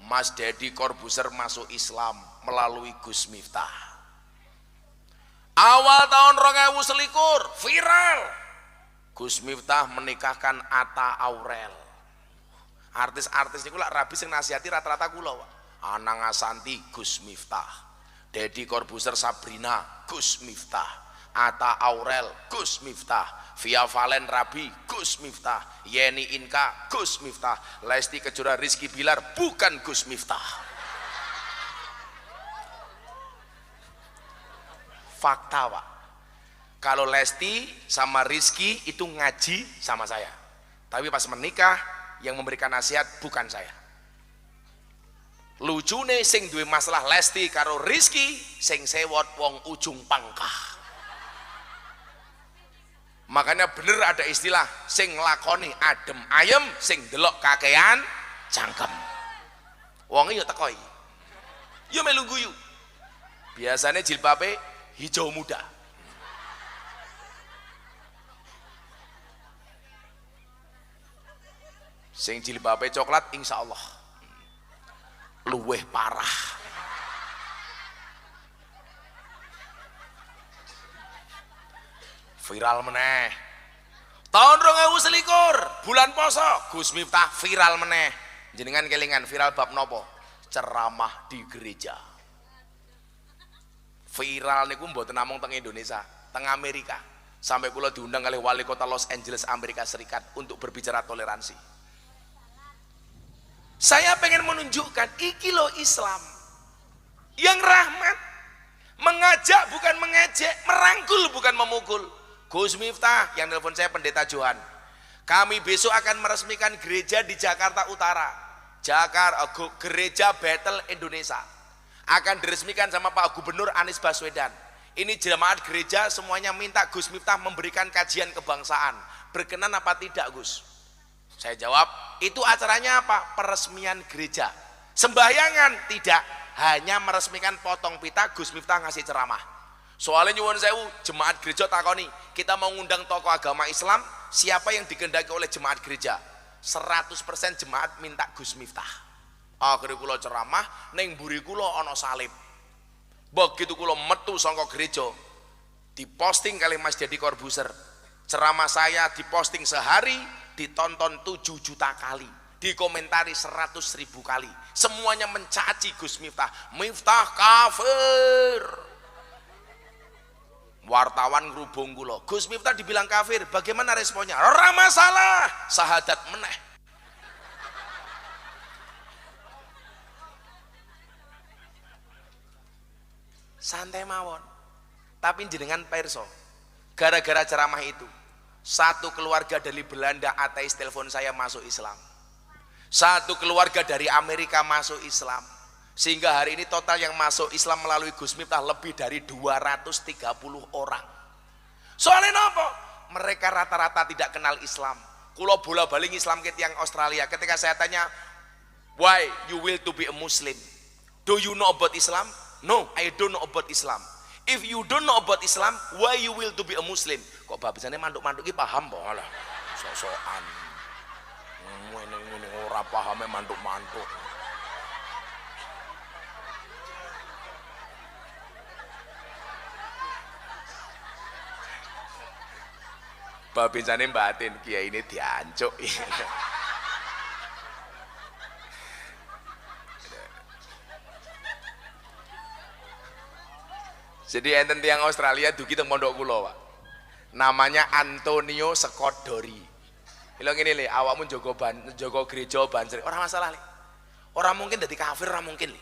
Mas Dedi Corbuzier masuk Islam melalui Gus Miftah. Awal tahun 2021 viral Gus Miftah menikahkan Atta Aurel. Artis-artis niku lak rabi sing nasihati rata-rata kula, Pak. Anang Asanti Gus Miftah, Dedi Corbuzier Sabrina Gus Miftah, Atta Aurel Gus Miftah, Via Valen Rabi Gus Miftah, Yeni Inka Gus Miftah, Lesti Kejora Rizky Bilar bukan Gus Miftah. Fakta, Pak. Kalau Lesti sama Rizky itu ngaji sama saya, tapi pas menikah yang memberikan nasihat bukan saya. Lucune sing duwe masalah Lesti karo Rizky, sing sewot wong ujung pangkah. Makanya bener ada istilah sing lakoni adem ayem, sing delok kakean cangkem. Wonge yo teko iki. Yo melu guyu. Biasanya jilbabe hijau muda. Sing jilbabe coklat insyaallah luweh parah. Viral meneh. Tahun 2021 bulan poso Gus Miftah viral meneh. Jenengan kelingan viral bab nopo? Ceramah di gereja. Viral niku mboten namung teng Indonesia, teng Amerika. Sampai kula diundang oleh wali kota Los Angeles Amerika Serikat untuk berbicara toleransi. Saya pengen menunjukkan iki lo Islam yang rahmat, mengajak bukan mengejek, merangkul bukan memukul. Gus Miftah yang nelpon saya Pendeta Johan, kami besok akan meresmikan gereja di Jakarta Utara. Jakarta, Gereja Bethel Indonesia akan diresmikan sama Pak Gubernur Anies Baswedan. Ini jemaat gereja semuanya minta Gus Miftah memberikan kajian kebangsaan. Berkenan apa tidak, Gus? Saya jawab, itu acaranya apa? Peresmian gereja. Sembahyangan tidak, hanya meresmikan potong pita Gus Miftah ngasih ceramah. Soalnya nyuwun sewu, jemaat gereja takoni, kita mau ngundang tokoh agama Islam, siapa yang dikehendaki oleh jemaat gereja? 100% jemaat minta Gus Miftah. Akhirnya kula ceramah, ning mburi kula ana salib. Begitu kula metu saka gereja, diposting kali Mas Dedi Corbuzier. Ceramah saya diposting sehari, ditonton 7 juta kali, dikomentari 100.000 kali. Semuanya mencaci Gus Miftah. Miftah kafir. Wartawan ngrubung kula, Gus Miftah dibilang kafir, bagaimana responnya? Ora masalah, syahadat meneh. Santai mawon. Tapi jenengan perso, gara-gara ceramah itu, satu keluarga dari Belanda ateis telepon saya masuk Islam, satu keluarga dari Amerika masuk Islam, sehingga hari ini total yang masuk Islam melalui Gus Miftah lebih dari 230 orang. Soalnya apa? Mereka rata-rata tidak kenal Islam. Kulo bola balik Islam ke tiang Australia, ketika saya tanya, why you will to be a Muslim? Do you know about Islam? No, I don't know about Islam. If you don't know about Islam, why you will to be a Muslim? Kok babisane manduk-manduk iki paham po malah. Sok-sokan. Ngene ora pahame manduk-manduk. Babisane batin kiai ini diancuk. Jadi enten tiang Australia dugi teng pondok kula, Pak. Namanya Antonio Sekodori. Bilang ini le, awakmu jogo gereja banser. Orang masalah le. Orang mungkin jadi kafir, orang mungkin le.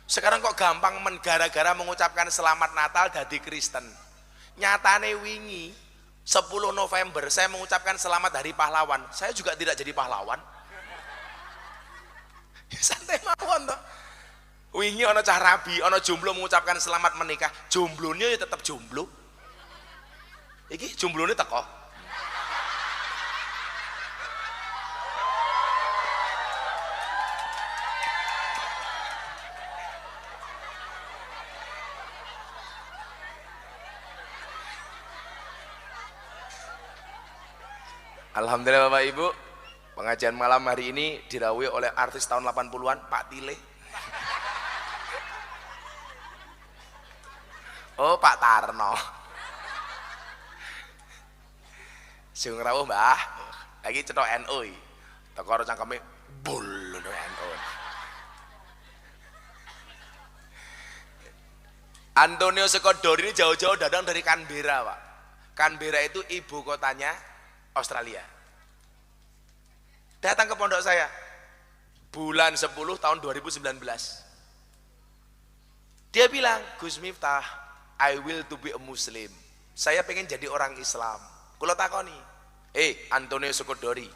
Sekarang kok gampang gara-gara mengucapkan selamat Natal jadi Kristen. Nyatane wingi 10 November saya mengucapkan selamat hari pahlawan. Saya juga tidak jadi pahlawan. Santai mawon toh. Wingi ana cah rabi, ana jomblo mengucapkan selamat menikah, jomblonya ya tetap jomblo. Iki jomblone teko. Alhamdulillah Bapak Ibu, pengajian malam hari ini dirawui oleh artis tahun 80-an, Pak Tile. Oh, Pak Tarno. Sing rawuh Mbah, lagi cetok NU. Teko cangkeme bul NU. Antonio Sekodori ini jauh-jauh datang dari Canberra, Pak. Canberra itu ibu kotanya Australia. Datang ke pondok saya bulan 10 tahun 2019. Dia bilang, Gus Miftah, I will to be a Muslim. Saya pengen jadi orang Islam. Kula takoni, Antonio Sekodori,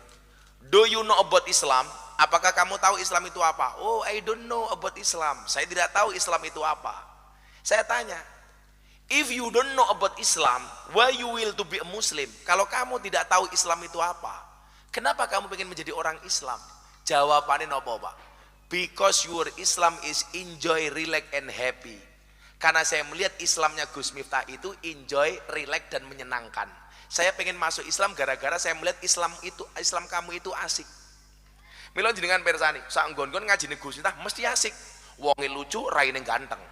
do you know about Islam? Apakah kamu tahu Islam itu apa? Oh, I don't know about Islam. Saya tidak tahu Islam itu apa. Saya tanya, if you don't know about Islam, why you will to be a Muslim? Kalau kamu tidak tahu Islam itu apa, kenapa kamu pengen menjadi orang Islam? Jawabannya apa, Pak? Because your Islam is enjoy, relax, and happy. Karena saya melihat Islamnya Gus Miftah itu enjoy, relax, dan menyenangkan. Saya pengen masuk Islam gara-gara saya melihat Islam kamu itu asik. Mila jenengan persani, sak nggon-nggon ngajine Gus Miftah mesti asik. Wonge lucu, raine ganteng.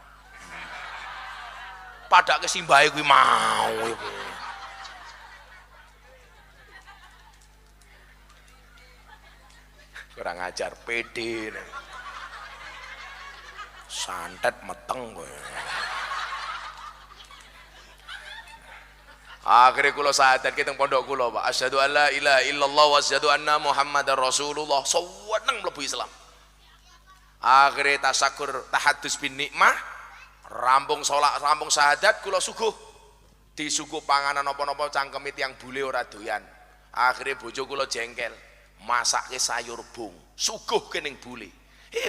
Padake simbahe kuwi mau iku. Kurang ajar pede. Santet meteng kowe. Akhirnya kula syahadat kita pondok kula, Pak. Asyhadu an la ilaha illallah wa asyhadu anna Muhammadar Rasulullah. Saweneng mlebu Islam. Akhirnya tasakur tahadus bin nikmah, rampung salat, rampung syahadat kula suguh. Disuguh panganan napa-napa cangkeme tiyang bule ora doyan. Akhirnya bojo kula jengkel, masake sayur bung. Suguh kening bule.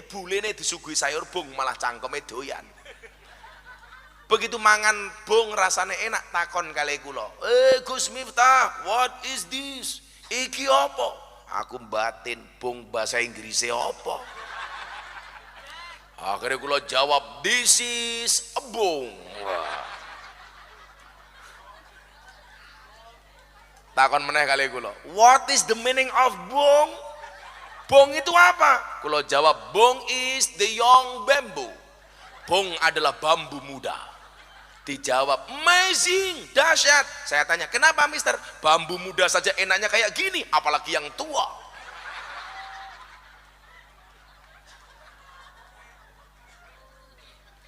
Bulene disuguhi sayur bung malah cangkeme doyan. Begitu mangan bung rasane enak takon kali kula. Gus Miftah, what is this? Iki apa? Aku batin bung bahasa Inggrisnya apa? Akhirnya kula jawab, this is a bung. Takon meneh kali kula, what is the meaning of bung? Bung itu apa? Kula jawab, bung is the young bamboo. Bung adalah bambu muda. Dijawab, amazing, dahsyat. Saya tanya, kenapa mister? Bambu muda saja enaknya kayak gini, apalagi yang tua.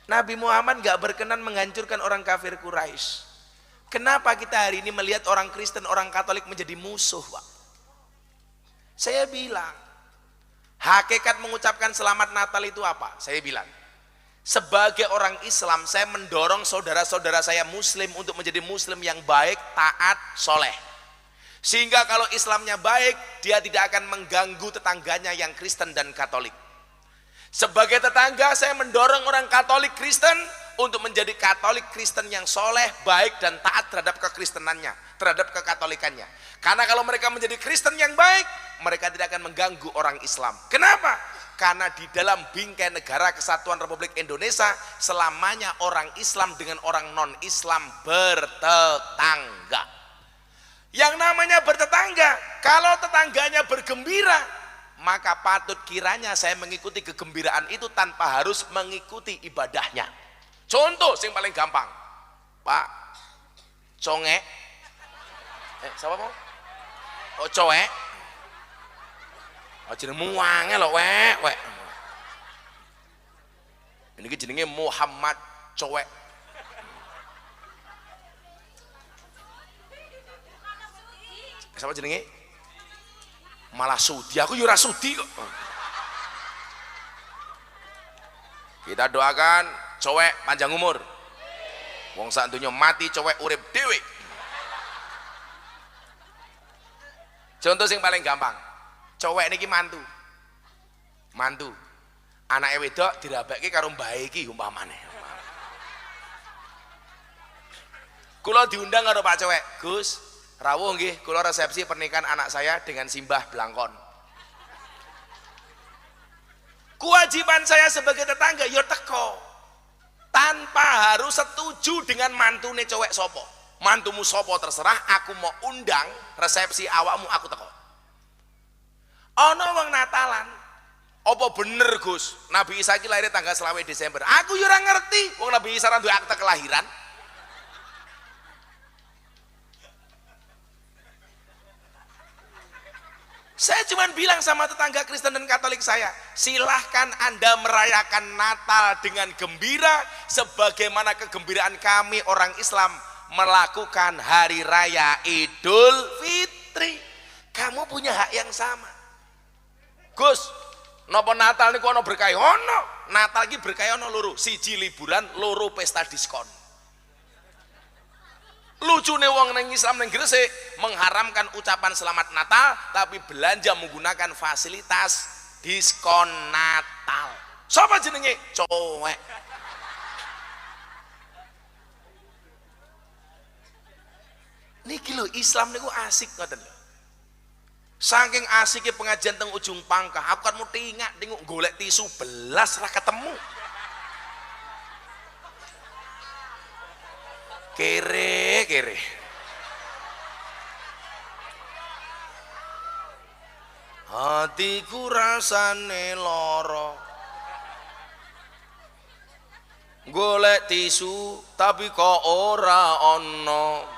Nabi Muhammad gak berkenan menghancurkan orang kafir Quraisy. Kenapa kita hari ini melihat orang Kristen, orang Katolik menjadi musuh, Pak? Saya bilang, hakikat mengucapkan selamat Natal itu apa? Saya bilang, sebagai orang Islam, saya mendorong saudara-saudara saya Muslim untuk menjadi Muslim yang baik, taat, soleh. Sehingga kalau Islamnya baik, dia tidak akan mengganggu tetangganya yang Kristen dan Katolik. Sebagai tetangga, saya mendorong orang Katolik Kristen untuk menjadi Katolik Kristen yang soleh, baik dan taat terhadap kekristenannya, terhadap kekatolikannya. Karena kalau mereka menjadi Kristen yang baik, mereka tidak akan mengganggu orang Islam. Kenapa? Karena di dalam bingkai negara Kesatuan Republik Indonesia selamanya orang Islam dengan orang non-Islam bertetangga. Yang namanya bertetangga, kalau tetangganya bergembira, maka patut kiranya saya mengikuti kegembiraan itu tanpa harus mengikuti ibadahnya. Contoh yang paling gampang, Pak Conge, siapa mau? Oh Coe, oh jenengmu wange lho wek. Ini jenenge Muhammad Coe. Siapa jenenge? Malah sudi, aku yura sudi kok. Kita doakan cowek panjang umur. Wong sak donya mati, cowek urip dhewe. Contoh yang paling gampang, cowek niki mantu. Anake wedok dirabekke karo mbahe iki umpamane. Kula diundang karo Pak Cowek, Gus, rawuh nggih, kula resepsi pernikahan anak saya dengan Simbah Blangkon. Kewajiban saya sebagai tetangga ya teko. Tanpa harus setuju dengan mantune cowek sopo. Mantumu sopo terserah, aku mau undang resepsi awakmu aku teko. Ana wong Natalan. Apa bener Gus? Nabi Isa ki lahir tanggal 20 Desember. Aku ya ora ngerti, wong Nabi Isa ra duwe akte kelahiran. Saya cuma bilang sama tetangga Kristen dan Katolik saya, silahkan Anda merayakan Natal dengan gembira sebagaimana kegembiraan kami orang Islam melakukan hari raya Idul Fitri. Kamu punya hak yang sama. Gus, napa Natal niku ana berkah? Ono. Natal iki berkah ono loro, siji liburan, loro pesta diskon. Lucune wong nang Islam nang Gresik mengharamkan ucapan selamat Natal tapi belanja menggunakan fasilitas diskon Natal. Sapa jenenge? Cowek. Niki lho Islam niku asik ngoten lho. Saking asiknya pengajian teng ujung Pangkah, aku kan mau tinguk golek tisu belas ra ketemu. Kere hatiku rasane loro golek tisu tapi kok ora ono.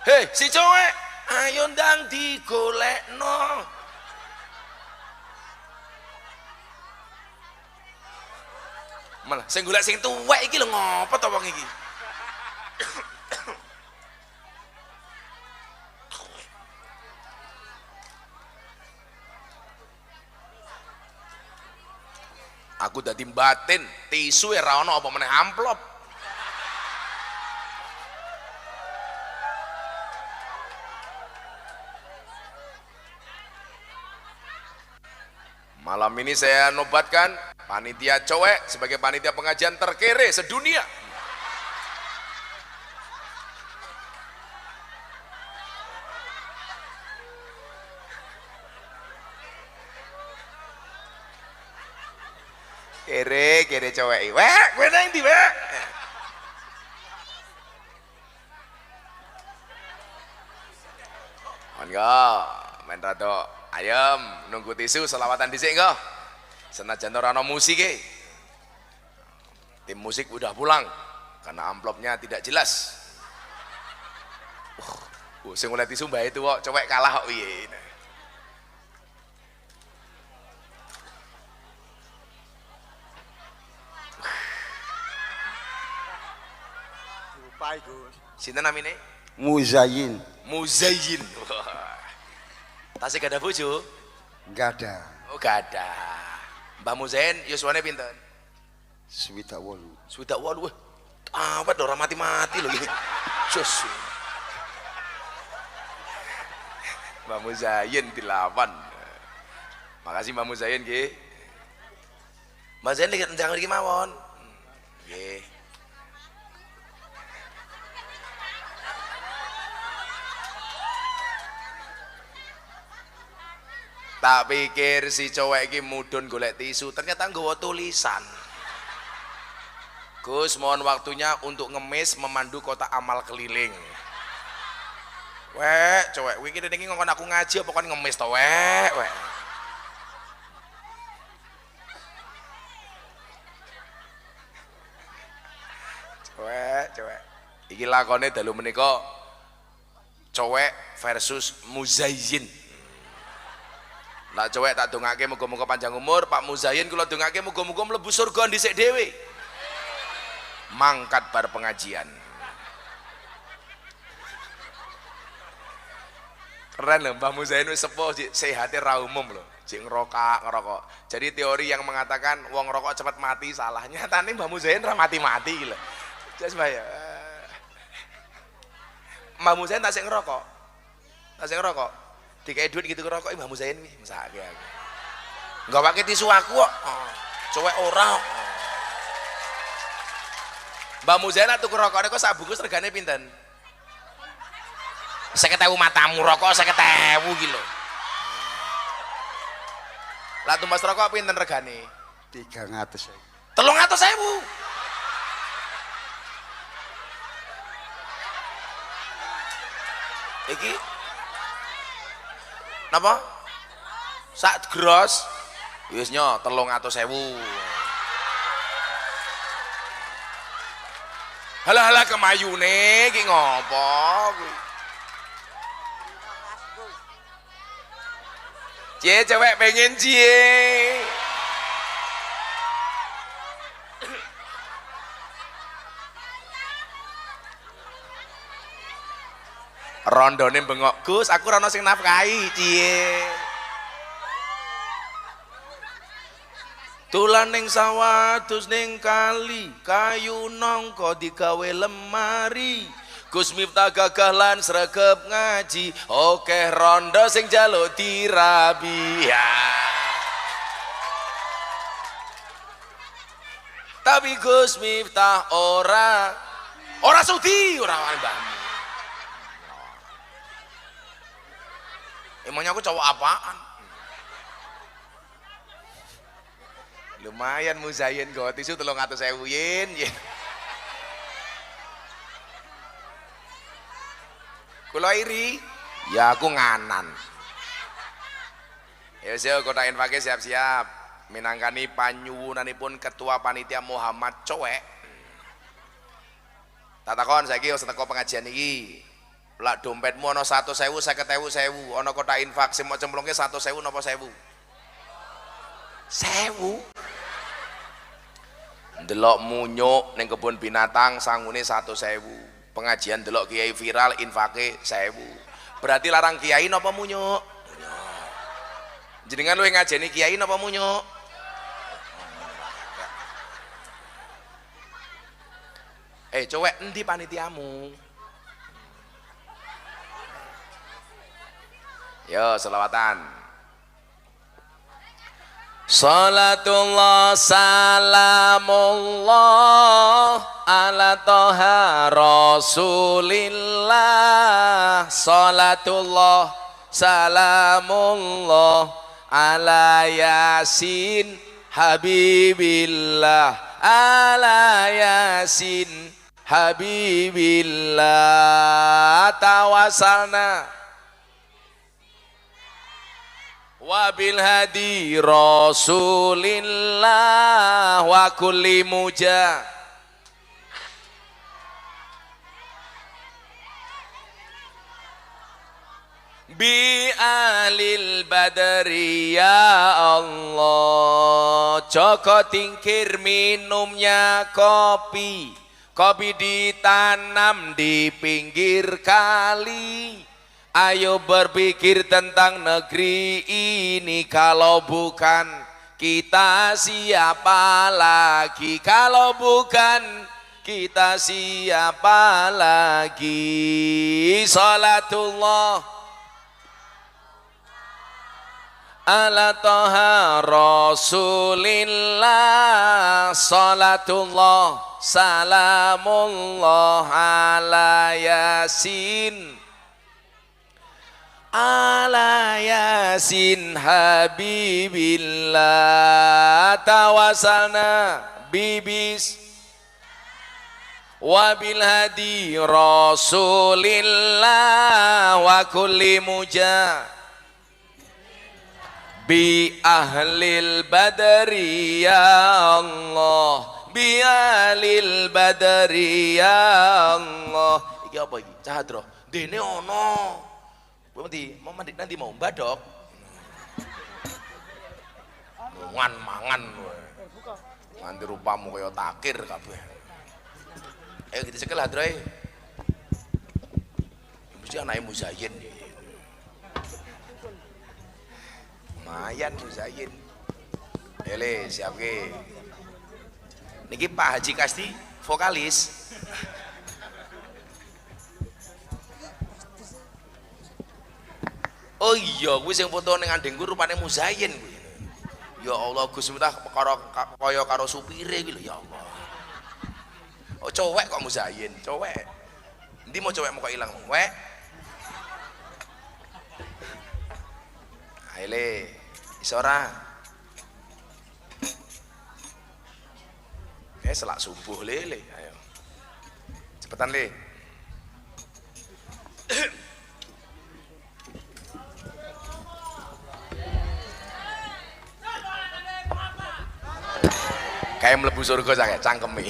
Hei si cowek, ayo ndang digolekno. Malah sing golek sing tuwek iki lho ngopo to wong iki. Aku dadi batin, tisu ora ono apa meneh amplop. Malam ini saya nobatkan panitia cowek sebagai panitia pengajian terkere sedunia. Kere cowek. Wek, kowe nang ndi, Wek? Monggo, men rada ayem nunggu tisu selawatan dhisik engko. Senajan ora ana musik e. Tim musik udah pulang karena amplopnya tidak jelas. Sing oleh tisu mbae itu kok cowek kalah kok piye. Lupa Gus. Sinten namine? Muzayyin. Muzayyin. Tasih gak ada bojo? Enggak ada. Oh, gak ada. Mbah Muzayyin yuswane pinten? 78. 78. Wah. Awet ora mati-mati lho iki. Jos. Mbah Muzayyin dilawan. Makasih Mbah Muzayyin nggih. Mbah Muzayyin ndang mriki mawon. Nggih. Tak pikir si cowek iki mudun golek tisu, ternyata nggawa tulisan. Gus, mohon waktunya untuk ngemis memandu kotak amal keliling. Wek, cowek, iki iki ngongkon aku ngaji apa kon ngemis to, wek. Cowek. Iki lakone dalu menika cowek versus Muzayyin. Nak cowek tak dongake muga-muga panjang umur, Pak Muzayyin kula dongake muga-muga mlebu surga dhisik dhewe. Mangkat bar pengajian. Keren lho Mbah Muzayyin wis sepuh sehate ra umum lho. Jek ngerokok. Jadi teori yang mengatakan wong rokok cepat mati salah. Nyatane Mbah Muzayyin ra mati-mati lho. Jas ya. Mbah Muzayyin tak sik ngerokok. Dikai duit gitu ngerokok Mbah Muzayyin wi, mesake aku. Enggak pakai tisu aku kok. Cowek ora. Mbah Muzayyin tuku rokokne kok sak bungkus regane pinten? 50.000 matamu rokok 50.000 ki lho. Lah tumbas rokok pinten regane? 300. 300.000. Iki napa? Sak gros wis nyo 300.000. Halah kemayune iki ngopo kuwi? Cie cewek pengen cie. Rondone bengok, Gus, aku ora ono sing nafkahi, cie. Tulan ning sawah dus ning kali, kayu nongko digawe lemari. Gus Miftah gagah lan sregep ngaji, oke rondo sing jaluk dirabi. Ya. Tapi Gus Miftah ora sudi, ora mbahmu. Emangnya aku cowok apaan? Lumayan Muzayyin go tisu 300.000 yen. Kula iri, ya aku nganan. Ya wis kota infake siap-siap minangkani panyuwunanipun ketua panitia Muhammad Cowek. Tak takon saiki wis teko pengajian iki. Lak dompetmu ana 100.000, 50.000, ana kotak infak sing mau cemplungke 100.000 napa 1.000? 1.000. Delok munyuk ning kebun binatang sangune 100.000. Pengajian delok kiai viral infake 1.000. Berarti larang kiai napa munyuk? Munyuk. Jenengan luwih ngajeni kiai napa munyuk? Cowek endi panitiamu? Yo selawatan. Salatullah salamullah ala toha rasulillah. Salatullah salamullah ala yasin habibillah. Ala yasin habibillah. Tawasalna wabil hadi rasulillah wa kulli muja bi alil badri ya Allah. Joko tingkir minumnya kopi, kopi ditanam di pinggir kali. Ayo berpikir tentang negeri ini, kalau bukan kita siapa lagi? Kalau bukan kita siapa lagi? Salatullah ala toha rasulillah. Salatullah salamullah ala yasin ala yasin habibillah. Tawasalna bibis wabil hadi rasulillah wa kulli muja bi ahlil badri ya Allah. Bi ahlil badri ya Allah. Iki apa iki? Cahadro dene ono nanti mau badok mangan nanti rupamu kaya takir kabeh. Ayo kita cekel hadroy mesti anaknya Muzayyin lumayan Muzayyin. Ele siap ke niki Pak Haji Kasti vokalis. Oh iya, gue yang foto dengan adengku rupanya Muzayyin. Ya Allah, Gus Miftah kaya karo supire gitu. Ya Allah. Oh cowek kok Muzayyin, cowek. Nanti mau cowek mau kok hilang, wek. Aile, isora. Selak subuh lele, ayo. Cepetan le. Kayak mlebu surga sange cangkemi.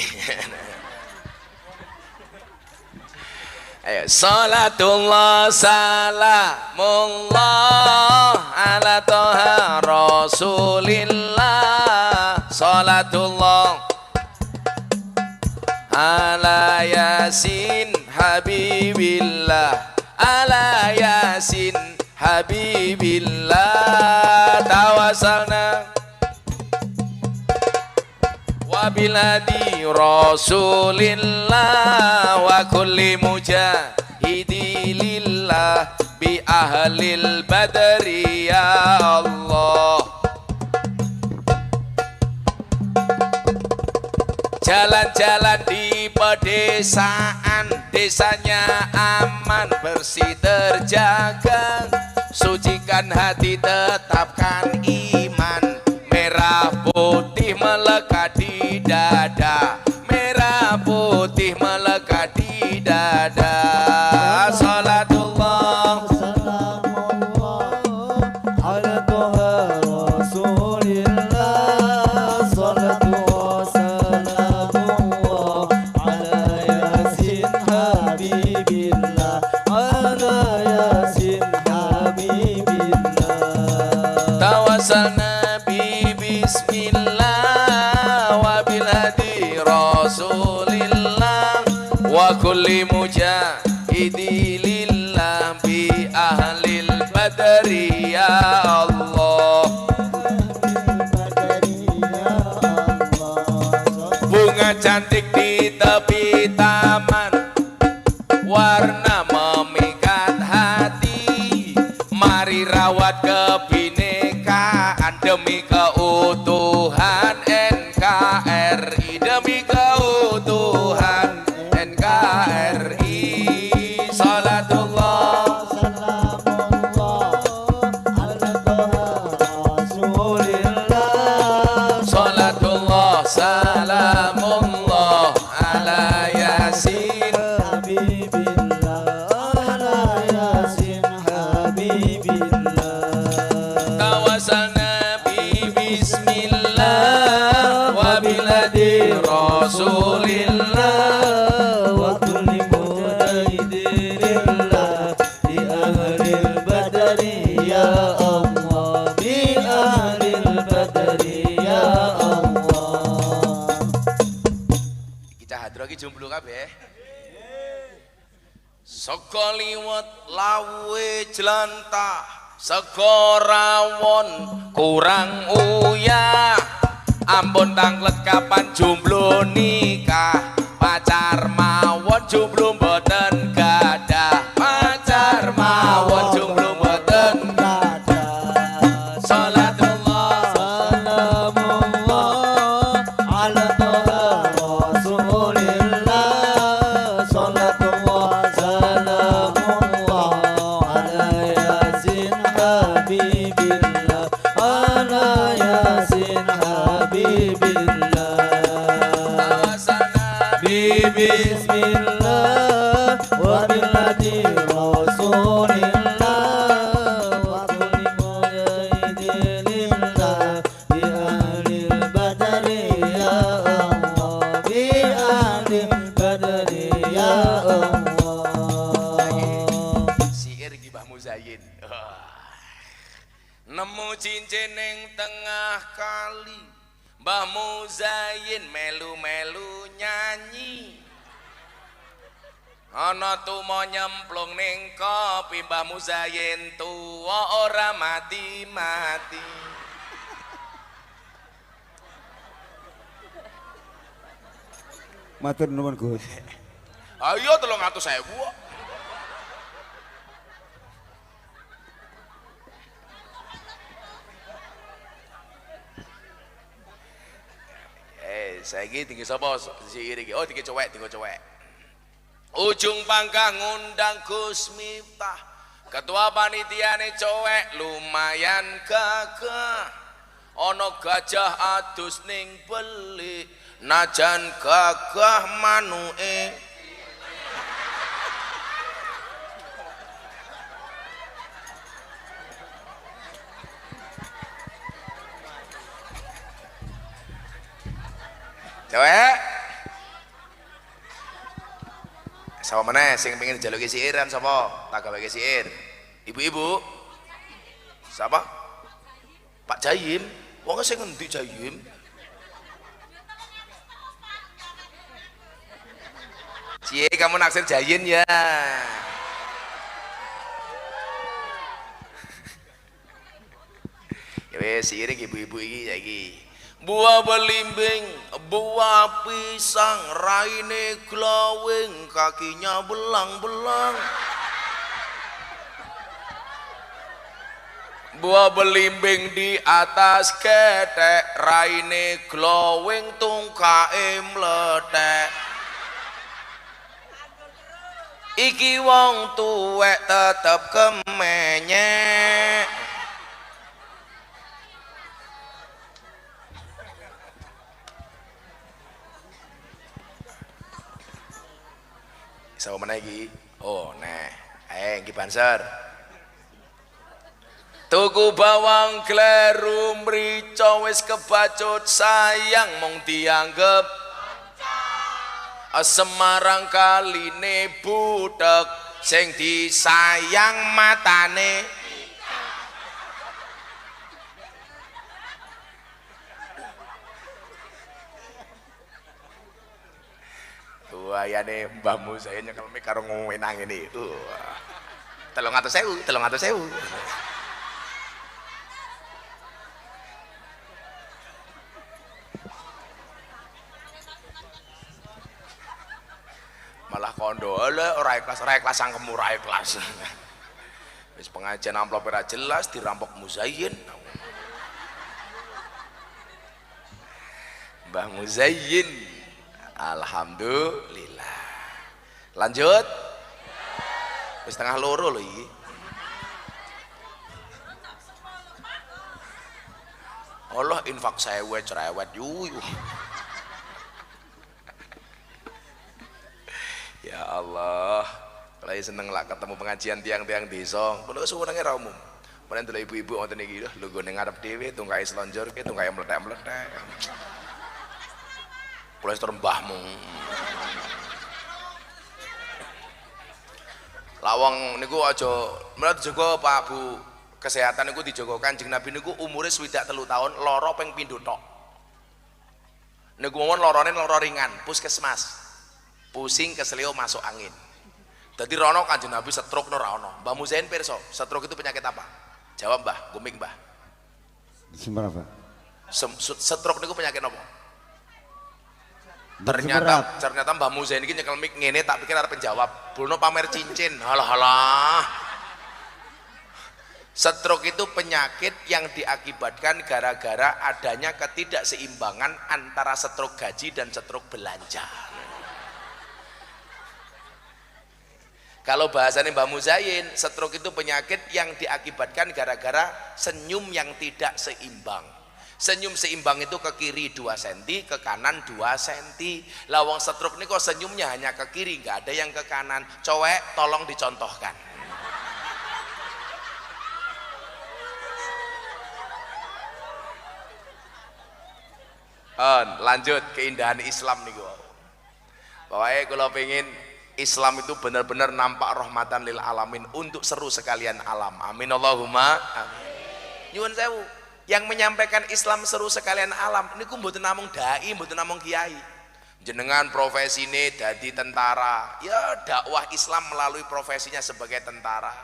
Ayo salatullah salamullah ala toha rasulillah. Salatullah ala yasin habibillah. Ala yasin habibillah. Tawasalna wabil hadi rasulillah wa kulli mujahidi lillah bi ahlil badri ya Allah. Jalan-jalan di pedesaan, desanya aman bersih terjaga. Sucikan hati, tetapkan iman. Merah putih melekat di dada, merah putih melekat di dada. Salatullah ala toha rasulillah. Salatullah salamullah ala yasin habibillah. Ala yasin habibillah. Tawasalna bismillah wabil hadi rasulillah wa kulli mujahidi lillah bi ahlil badri ya Allah. Bunga cantik di tepi taman, warna memikat hati. Mari rawat kebinekaan demi keutuhan biladi Rasulillah wa kulli mujahidillah di ahlil badari ya Allah di ahlil badari ya Allah. Kita hadroh ki jomblo kabeh. Saka liwat lawe jelantah, saka rawon kurang uyah. Ampun tanglet kapan jomblo nikah, pacar mawon jomblo mboten gadah, pacar mawon jomblo mboten gadah. Salatullah Salamullah ala toha Rasulillah. Salatullah salamullah ala yasin habibillah, ala yasin habibillah. Bismillah wa biladi Rasulillah wa kulli mujahidillah bi ahlil badari ya Allah bi ahlil badari ya Allah. Syair iki Mbah Muzayyin. Nemu cincin ning tengah kali, Mbah Muzayyin melu-melu nyanyi. Ana tumo nyemplung ning kopi, Mbah Muzayyin tuwa ora mati-mati. Matur nuwun Gus. Ayo 300.000. Saiki tinggi sapa syair iki? Oh, tinggi cowek. Ujung pangkah ngundang Gus Miftah, ketua panitiane cowek lumayan gagah. Ana gajah adus ning belik, najan gagah manuke. Cewek sapa meneh sing pengen jaluki siiran sapa? Tak gaweke siir. Ibu-ibu. Siapa? Pak Jayim. Wong sing ngendi Jayim? Cie, kamu naksir Jayin ya. Ya wis siir iki ibu-ibu iki saiki. Buah belimbing, buah pisang, raine glowing, kakinya belang-belang. Buah belimbing di atas ketek, raine glowing, tungkae mletek. Iki wong tuwek tetep kemenyek. Sama mana lagi? Oh, nah, iki banser. Tuku bawang kleru mrica wis kebacut sayang mung dianggep Semarang kaline butek sing disayang matane. Wayane Mbah Muzayyin nyekel mik karo ngwenang ngene. 300.000. Malah kondo ora ikhlas sangkemu ora ikhlas. Wis pengajian amplop ora jelas dirampok Muzayyin. Mbah Muzayyin. Alhamdulillah. Lanjut. Wis tengah loro lho iki. Allah infak sewet cerewet yuyu. Ya Allah, kalau seneng lah ketemu pengajian tiang-tiang desa. Kulo suwenenge ra umum. Panen delok ibu-ibu wonten iki lho, lungguh ning ngarep dhewe tungkae slonjorke, tungkae mlethek-mlethek. kolesterol mbahmu. Lawang niku aja menurut jaga Pak Bu kesehatan niku dijaga Kanjeng Nabi niku umure 63 tahun lara ping pindho tok. Niku mawon larane lara ringan, puskesmas. Pusing keselio masuk angin. Dadi rono Kanjeng Nabi stroke ora ono. Mbah Muzain pirsa, stroke itu penyakit apa? Jawab Mbah, guming Mbah. Semerap, Pak. Stroke niku penyakit apa? Semerap. Ternyata Mbah Muzain iki nyekel mik ngene tak pikir arep penjawab. Bulno pamer cincin. Halah. Stroke itu penyakit yang diakibatkan gara-gara adanya ketidakseimbangan antara stroke gaji dan stroke belanja. Kalau bahasanya Mbah Muzain, stroke itu penyakit yang diakibatkan gara-gara senyum yang tidak seimbang. Senyum seimbang itu ke kiri 2 cm, ke kanan 2 cm. Lawang stroke ini kok senyumnya hanya ke kiri, nggak ada yang ke kanan. Cowek tolong dicontohkan. Lanjut keindahan Islam nih gua. Pokoknya kalau pengen Islam itu benar-benar nampak rahmatan lil alamin untuk seru sekalian alam. Amin Allahumma amin. Nyuwun sewu, yang menyampaikan Islam seru sekalian alam niku mboten namung dai, mboten namung kiai. Jenengan profesine dadi tentara, ya dakwah Islam melalui profesinya sebagai tentara.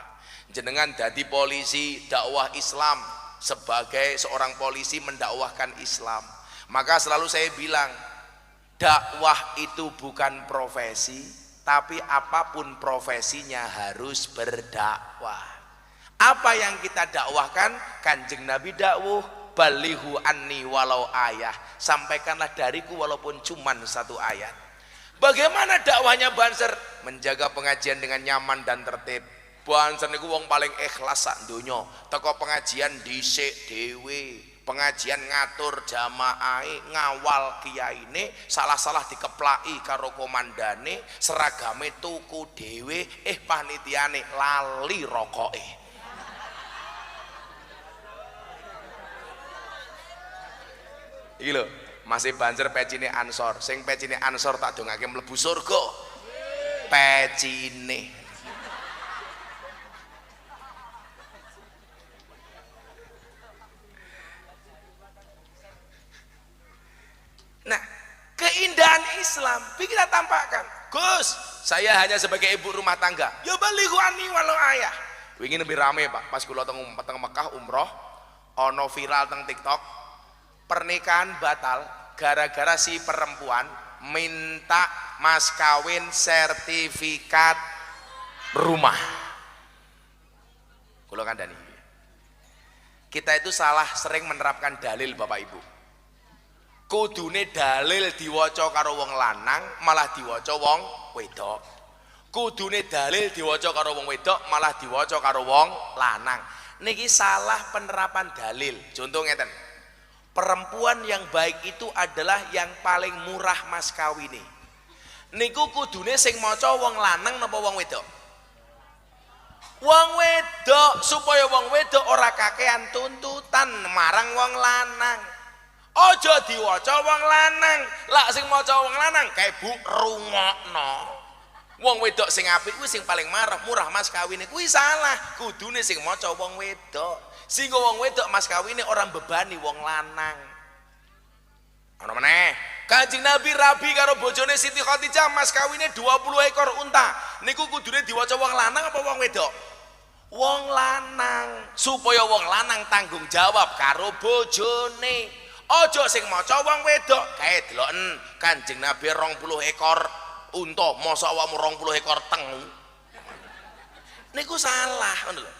Jenengan dadi polisi, dakwah Islam sebagai seorang polisi mendakwahkan Islam. Maka selalu saya bilang, dakwah itu bukan profesi, tapi apapun profesinya harus berdakwah. Apa yang kita dakwahkan? Kanjeng Nabi dakwah, balihu anni walau ayah, sampaikanlah dariku walaupun cuman 1 ayat. Bagaimana dakwahnya Banser? Menjaga pengajian dengan nyaman dan tertib. Banser niku wong paling ikhlas sak donya. Teko pengajian dhisik dhewe, pengajian ngatur jamaah, ngawal kiyaine, salah-salah dikeplaki karo komandane, seragame tuku dhewe, panitiane lali rokoke. Iki lho, masih Banser pecine Ansor. Sing pecine Ansor tak dongake mlebu surga. Pecine. Nah, keindahan Islam kita tampakkan. Gus, saya hanya sebagai ibu rumah tangga. Ya balihu ani walau ayah. Wingi lebih rame Pak, pas kula teng Mekah umroh, ono viral teng TikTok. Pernikahan batal gara-gara si perempuan minta mas kawin sertifikat rumah. Kula kandhani. Kita itu salah sering menerapkan dalil Bapak Ibu. Kudune dalil diwaca karo wong lanang malah diwaca wong wedok. Kudune dalil diwaca karo wong wedok malah diwaca karo wong lanang. Niki salah penerapan dalil. Contoh ngeten. Perempuan yang baik itu adalah yang paling murah mas kawine. Niku kudune sing maca wong lanang napa wong wedok? Wong wedok, supaya wong wedok ora kakean tuntutan marang wong lanang. Aja diwaca wong lanang. Lak sing maca wong lanang kae Bu rungokno. Wong wedok sing apik kuwi sing paling murah mas kawine. Kuwi salah. Kudune sing maca wong wedok. Sehingga wong wedok mas kawine orang bebani wong lanang. Ana meneh, Kanjeng Nabi rabi karo bojone Siti Khadijah mas kawine 20 ekor unta. Niku kudune diwaca wong lanang apa wong wedok? Wong lanang, supaya wong lanang tanggung jawab karo bojone. Aja sing maca wong wedok. Kae deloken Kanjeng Nabi 20 ekor unta, mosok awakmu 20 ekor tengu. Niku salah ngono lho.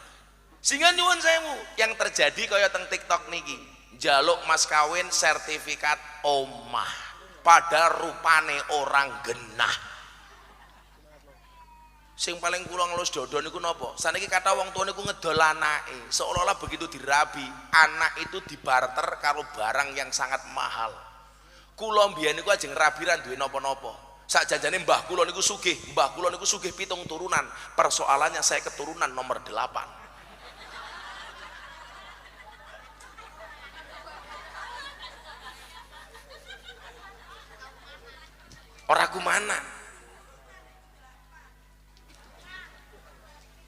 Sehingga nyuwun sewu yang terjadi kaya teng TikTok niki, njaluk mas kawin sertifikat omah padahal rupane orang genah. Sing paling kula ngelus dodo niku napa? Saniki kata wong tua niku ngedol anake, seolah-olah begitu dirabi, anak itu dibarter karo barang yang sangat mahal. Kula mbiyen niku ajeng rabi ra duwe napa-napa. Sakjanjane mbah kula niku sugih, 7 turunan. Persoalannya saya keturunan nomor 8. Ora kumanan.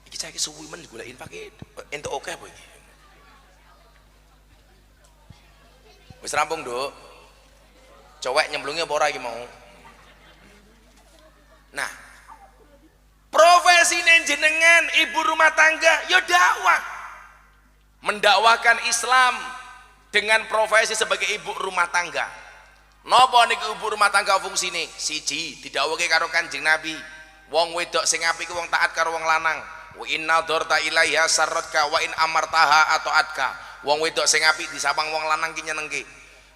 Iki saiki suwi men digoleki pakai entuk oke apa iki? Wis rampung, Nduk. Cowek nyemplungnya apa ora iki mau? Nah, profesi jenengan ibu rumah tangga ya dakwah. Mendakwakan Islam dengan profesi sebagai ibu rumah tangga. Napa niku ibu rumah tangga fungsine? Siji, didhawuhke karo Kanjeng Nabi, wong wedok sing apik wong taat karo wong lanang. Wa inna dzarta ilaiha sarratka wa in amartaha atau atka. Wong wedok sing apik disawang wong lanang ki nyenengke.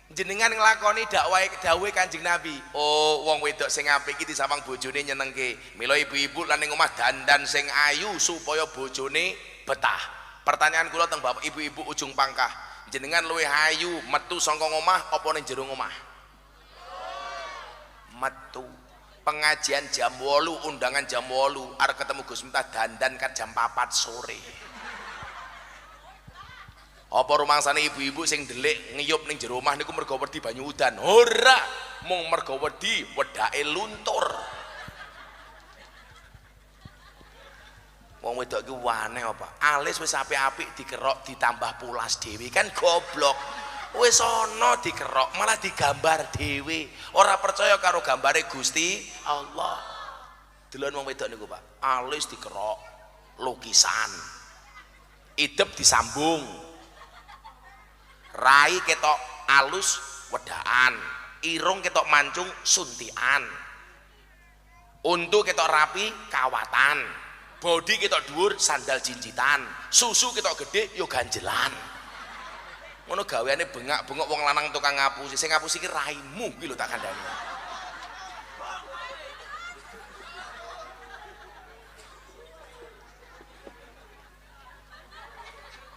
Jenengan nglakoni dakwah dawuhe Kanjeng Nabi. Oh, wong wedok sing apik iki disawang bojone nyenengke. Mila ibu-ibu lan ning omah dandan sing ayu supaya bojone betah. Pertanyaan kula teng Bapak Ibu-ibu ujung pangkah. Jenengan luwih ayu metu saka omah apa ning jero omah? Metu. Pengajian jam 8, undangan jam 8, arep ketemu Gus Miftah dandan kan jam 4 sore. Apa rumangsane ibu-ibu sing ndelik ngiyup ning jero omah niku mergo wedi banyu udan? Ora, mung mergo wedi wedake luntur. Wong wedok iki waneh apa? Alis wis apik-apik dikerok ditambah pulas dhewe kan goblok. Wis ana dikerok malah digambar dhewe. Ora percaya karo gambare Gusti Allah. Delon wong wedok niku, Pak. Alis dikerok lukisan. Idep disambung. Rai ketok alus wedaan, irung ketok mancung suntian, untu ketok rapi kawatan, bodi ketok dhuwur sandal jinjitan, susu ketok gede yo ganjelan. Ngono gaweane bengak-bengok wong lanang tukang ngapusi. Sing ngapusi iki raimu iki lho tak kandhani.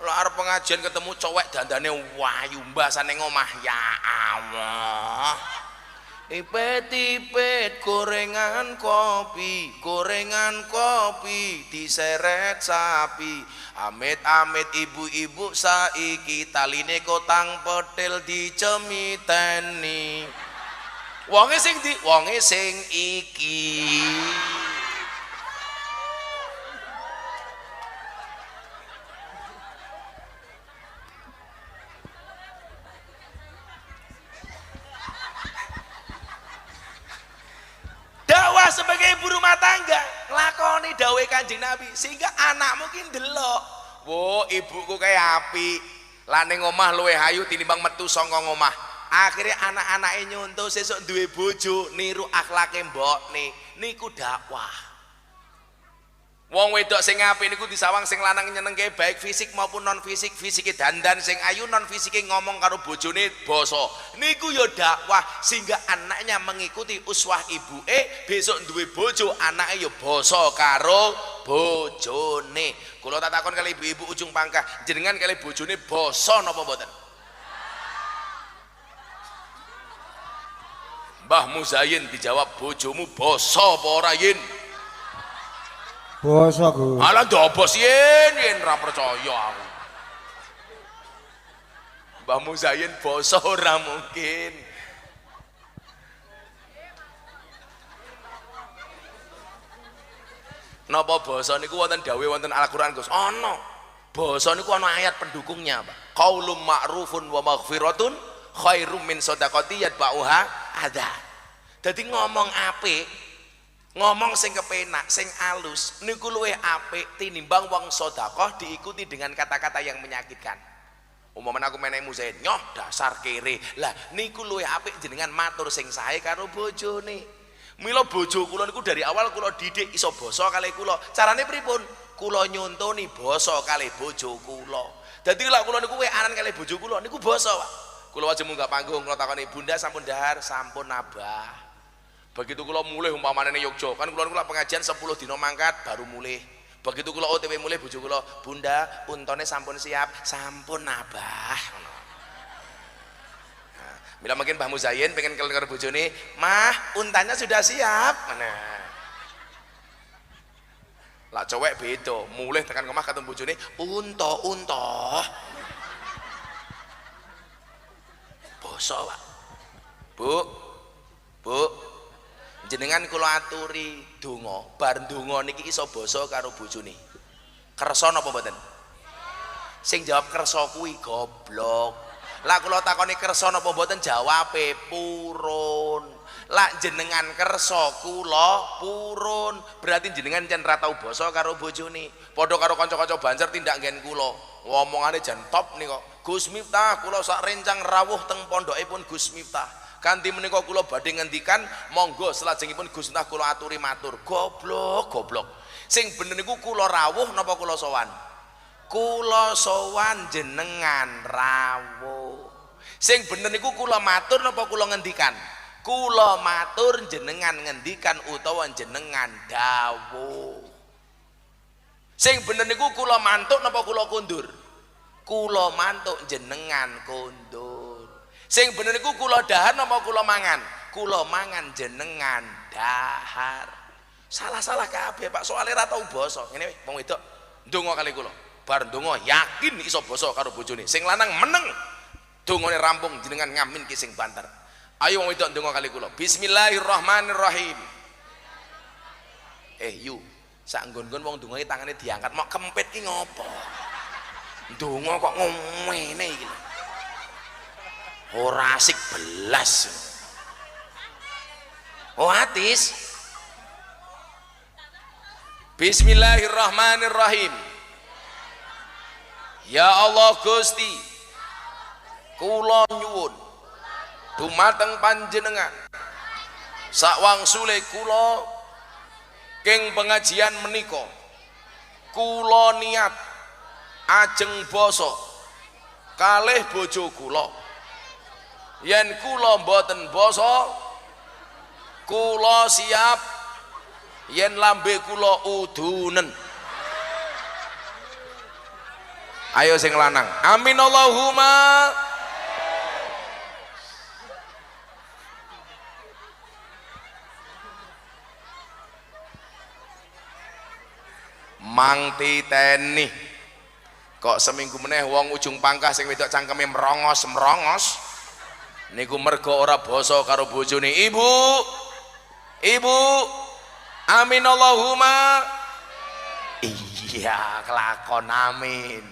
Lah arep pengajian ketemu cowek dandane wayu mbasane ngomah ya Allah. Ipet-ipet gorengan kopi diseret sapi. Amit-amit ibu-ibu saiki taline kotang petil dicemiteni. Wonge sing iki. Dakwah sebagai ibu rumah tangga nglakoni dawuhe Kanjeng Nabi sehingga anakmu ki ndelok, "Wo, ibuku kaya apik. Lah ning omah luwih ayu tinimbang metu saka omah." Akhirnya anak-anake nyontoh sesuk duwe bojo niru akhlake mbokne. Niku dakwah. Wong wedok sing apik niku disawang sing lanang nyenengke baik fisik maupun non fisik. Fisike dandan sing ayu, non fisike ngomong karo bojone basa. Niku ya dakwah sehingga anaknya mengikuti uswah ibuke, besok duwe bojo anake ya basa karo bojone. Kula tak takon kali ibu-ibu ujung pangkah, jenengan kali bojone basa napa mboten? Mbah Muzayin dijawab, bojomu basa apa ora yin? Basa, Gus. Alah ndobos yen ora percaya aku. Mbah Muzayin basa ora mungkin. Napa basa niku wonten dawuh wonten Al-Qur'an, Gus? Ana. Basa niku ana ayat pendukungnya, Pak. Qaulun ma'rufun wa maghfiratun khairum min shadaqati yatba'uha adza. Dadi ngomong apik, ngomong sing kepenak, sing alus niku luwih apik tinimbang wong sedekah diikuti dengan kata-kata yang menyakitkan. Umpamane aku menehi Muzain, nyoh dasar kere. Lah niku luwih apik jenengan matur sing sae karo bojone. Mila bojo kula niku dari awal kula didik iso basa kalih kula. Carane pripun? Kula nyontoni basa kalih bojo kula. Dadi lek kula niku weanan kalih bojo kula niku basa, Pak. Kula wajib munggah panggung kula takoni, "Bunda sampun dahar?" "Sampun, Abah." Begitu kula mulih umpamane ning Yogya, kan kula pengajian 10 dina mangkat baru mulih. Begitu kula OTW mulih bojo kula, "Bunda, untone sampun siap." "Sampun, Abah." Nah, mila mungkin Mbah Muzayin pengen kelengar bojone, "Mah, untanya sudah siap." Nah. Lah cowek beda, mulih tekan omah ketemu bojone, "Unta." Basa, Pak. Bu. jenengan kula aturi donga, bar donga niki iso basa karo bojone. Kersa napa mboten? Sing jawab kersa kuwi goblok. Lah kula takoni kersa napa mboten, jawabe purun. Lah jenengan kersa kula purun, berarti jenengan jan ra tau basa karo bojone. Padha karo kanca-kanca Banjar tindak nggen kula. Ngomongane jan top nika. Gus Miftah kula sak rencang rawuh teng pondokipun Gus Miftah. Kanthi menika kula badhe ngendikan monggo selajengipun Gus Miftah kula aturi matur. Goblok. Sing bener niku kula rawuh napa kula sowan? Kula sowan jenengan rawuh. Sing bener niku kula matur napa kula ngendikan? Kula matur jenengan ngendikan utawa jenengan dawuh. Sing bener niku kula mantuk napa kula kundur? Kula mantuk jenengan kundur. Sing bener niku kula dahar napa kula mangan? Kula mangan jenengan dahar. Salah-salah kabeh Pak, soalé ra tau basa. Ngene wong wedok ndonga kali kula. Bar ndonga yakin iso basa karo bojone. Sing lanang meneng. Dongane rampung jenengan ngamin ki sing banter. Ayo wong wedok ndonga kali kula. Bismillahirrahmanirrahim. Yu, sak nggon-nggon wong ndonga tangane diangkat, mok kempit ki ngopo? Ndonga kok ngene iki. Ora asik belas. Oh atis. Bismillahirrahmanirrahim. Ya Allah Gusti, kula nyuwun dumateng panjenengan sawangsule kula king pengajian menika kula niat ajeng basa kalih bojo kula. Yen kula mboten basa, kula siap yen lambe kula udunen. Ayo sing lanang, amin Allahumma. Mang titeni kok seminggu meneh wong ujung pangkah sing wedok cangkeme merongos niku mergo ora basa karo bojone. Ibu amin Allahumma. Iya kelakon amin.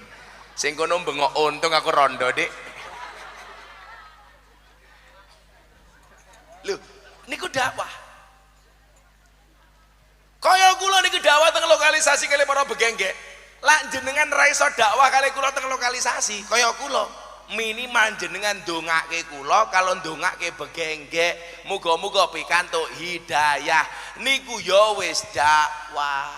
Sing kono bengok untung aku rondo dik. Lho niku dakwah kaya kula niku dakwah teng lokalisasi kali para begenggek. Lah jenengan ra iso dakwah kali kula teng lokalisasi kaya kula minimal jenengan ndongake kula, kalau ndongake begenggek muga-muga pikantuk hidayah niku ya wis dakwah.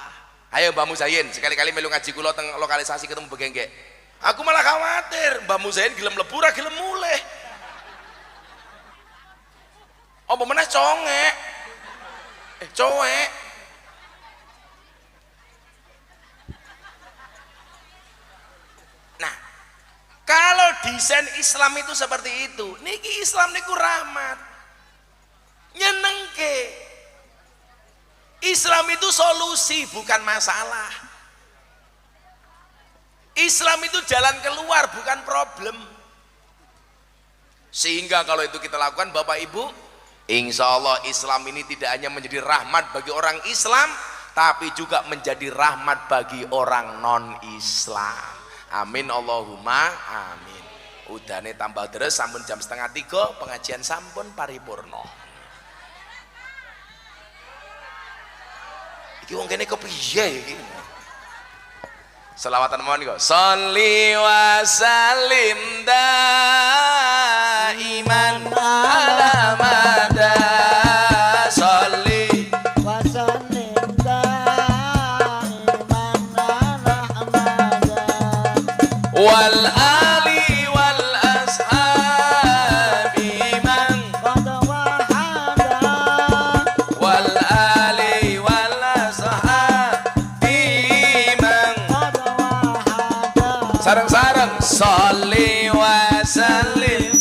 Ayo Mbah Muzain sekali-kali melu ngaji kula teng lokalisasi ketemu begenggek. Aku malah khawatir Mbah Muzain gelem lebu ra gelem mulih. Apa meneh congek. Cowek. Nah, kalau desain Islam itu seperti itu, niki Islam niku rahmat. Nyenengke. Islam itu solusi bukan masalah. Islam itu jalan keluar bukan problem. Sehingga kalau itu kita lakukan Bapak Ibu, insya Allah Islam ini tidak hanya menjadi rahmat bagi orang Islam, tapi juga menjadi rahmat bagi orang non Islam. Amin Allahumma amin. Udane tambah deres sampun jam 2:30 pengajian sampun paripurna. Iki wong kene kepiye iki? Selawatan mohon kok. Sholli wa sallim daiman ala mada. Sholli wa sallim daiman ala ahmada wal ali wal ashabi man qad wahada wal ali wal ashabi man. qad wahada Sareng-sareng sholli wa sallim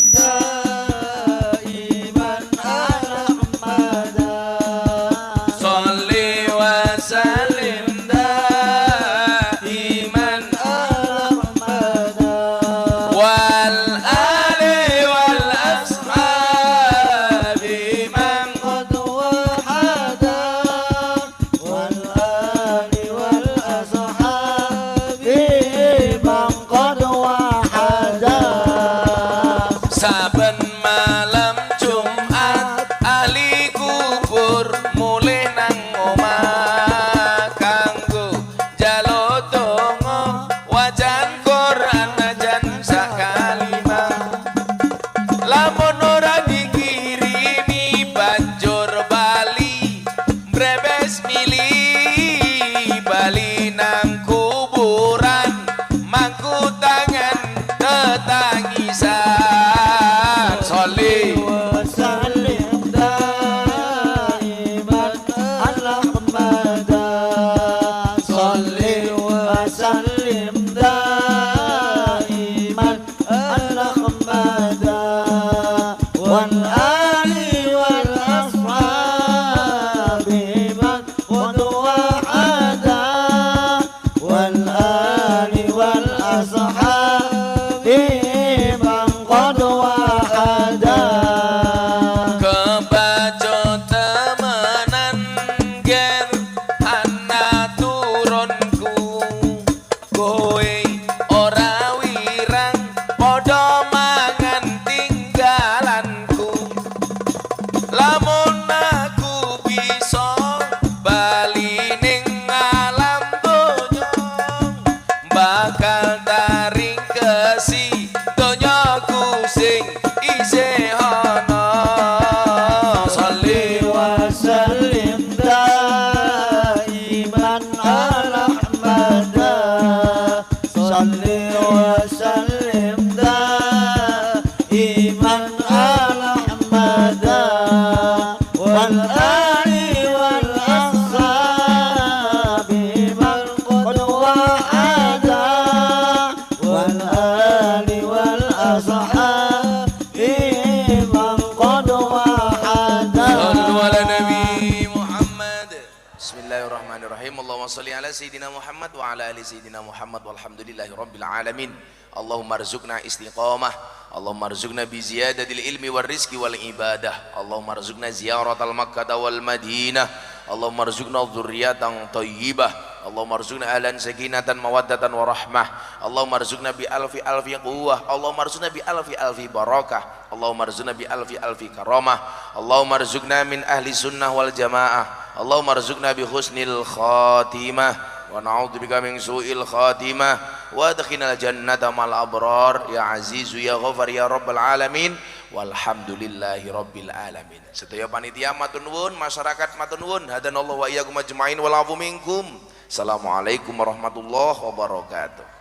lamun aku bisa bali ning alam donya bakal taring kesi donyaku sing isih ana sholli وسلم دائما على أحمد صل وسلم دائما على أحمد والآل والأصحاب من قد وحدا والآل والأصحاب من قد وحدا Sallu ala Nabi Muhammad. Bismillahirrahmanirrahim. Allahumma shalli ala Sayyidina Muhammad wa ala ali Sayyidina Muhammad walhamdulillahi rabbil alamin. Allahumma arzuqna istiqamah. Allahumma arzuqna bi ziyadatil ilmi war rizqi wal ibadah. Allahumma arzuqna ziyaratal Makkah wal Madinah. Allahumma arzuqna dzurriyyatan thayyibah. Allahumma arzuqna ahlan sakinatan mawaddatan wa rahmah. Allahumma arzuqna bi alfi quwwah. Allahumma arzuqna bi alfi barakah. Allahumma arzuqna bi alfi karamah. Allahumma arzuqna min ahli sunnah wal jamaah. Allahumma arzuqna bi husnil khatimah wa na'udzubika min su'il khatimah wa adkhilnal jannata mal abrar ya azizu ya ghafar ya rabbal alamin walhamdulillahi rabbil alamin. Sedaya panitia matur nuwun, masyarakat matur nuwun, hadanallahu wa iyyakum ajmain wal afu minkum. Assalamualaikum warahmatullahi wabarakatuh.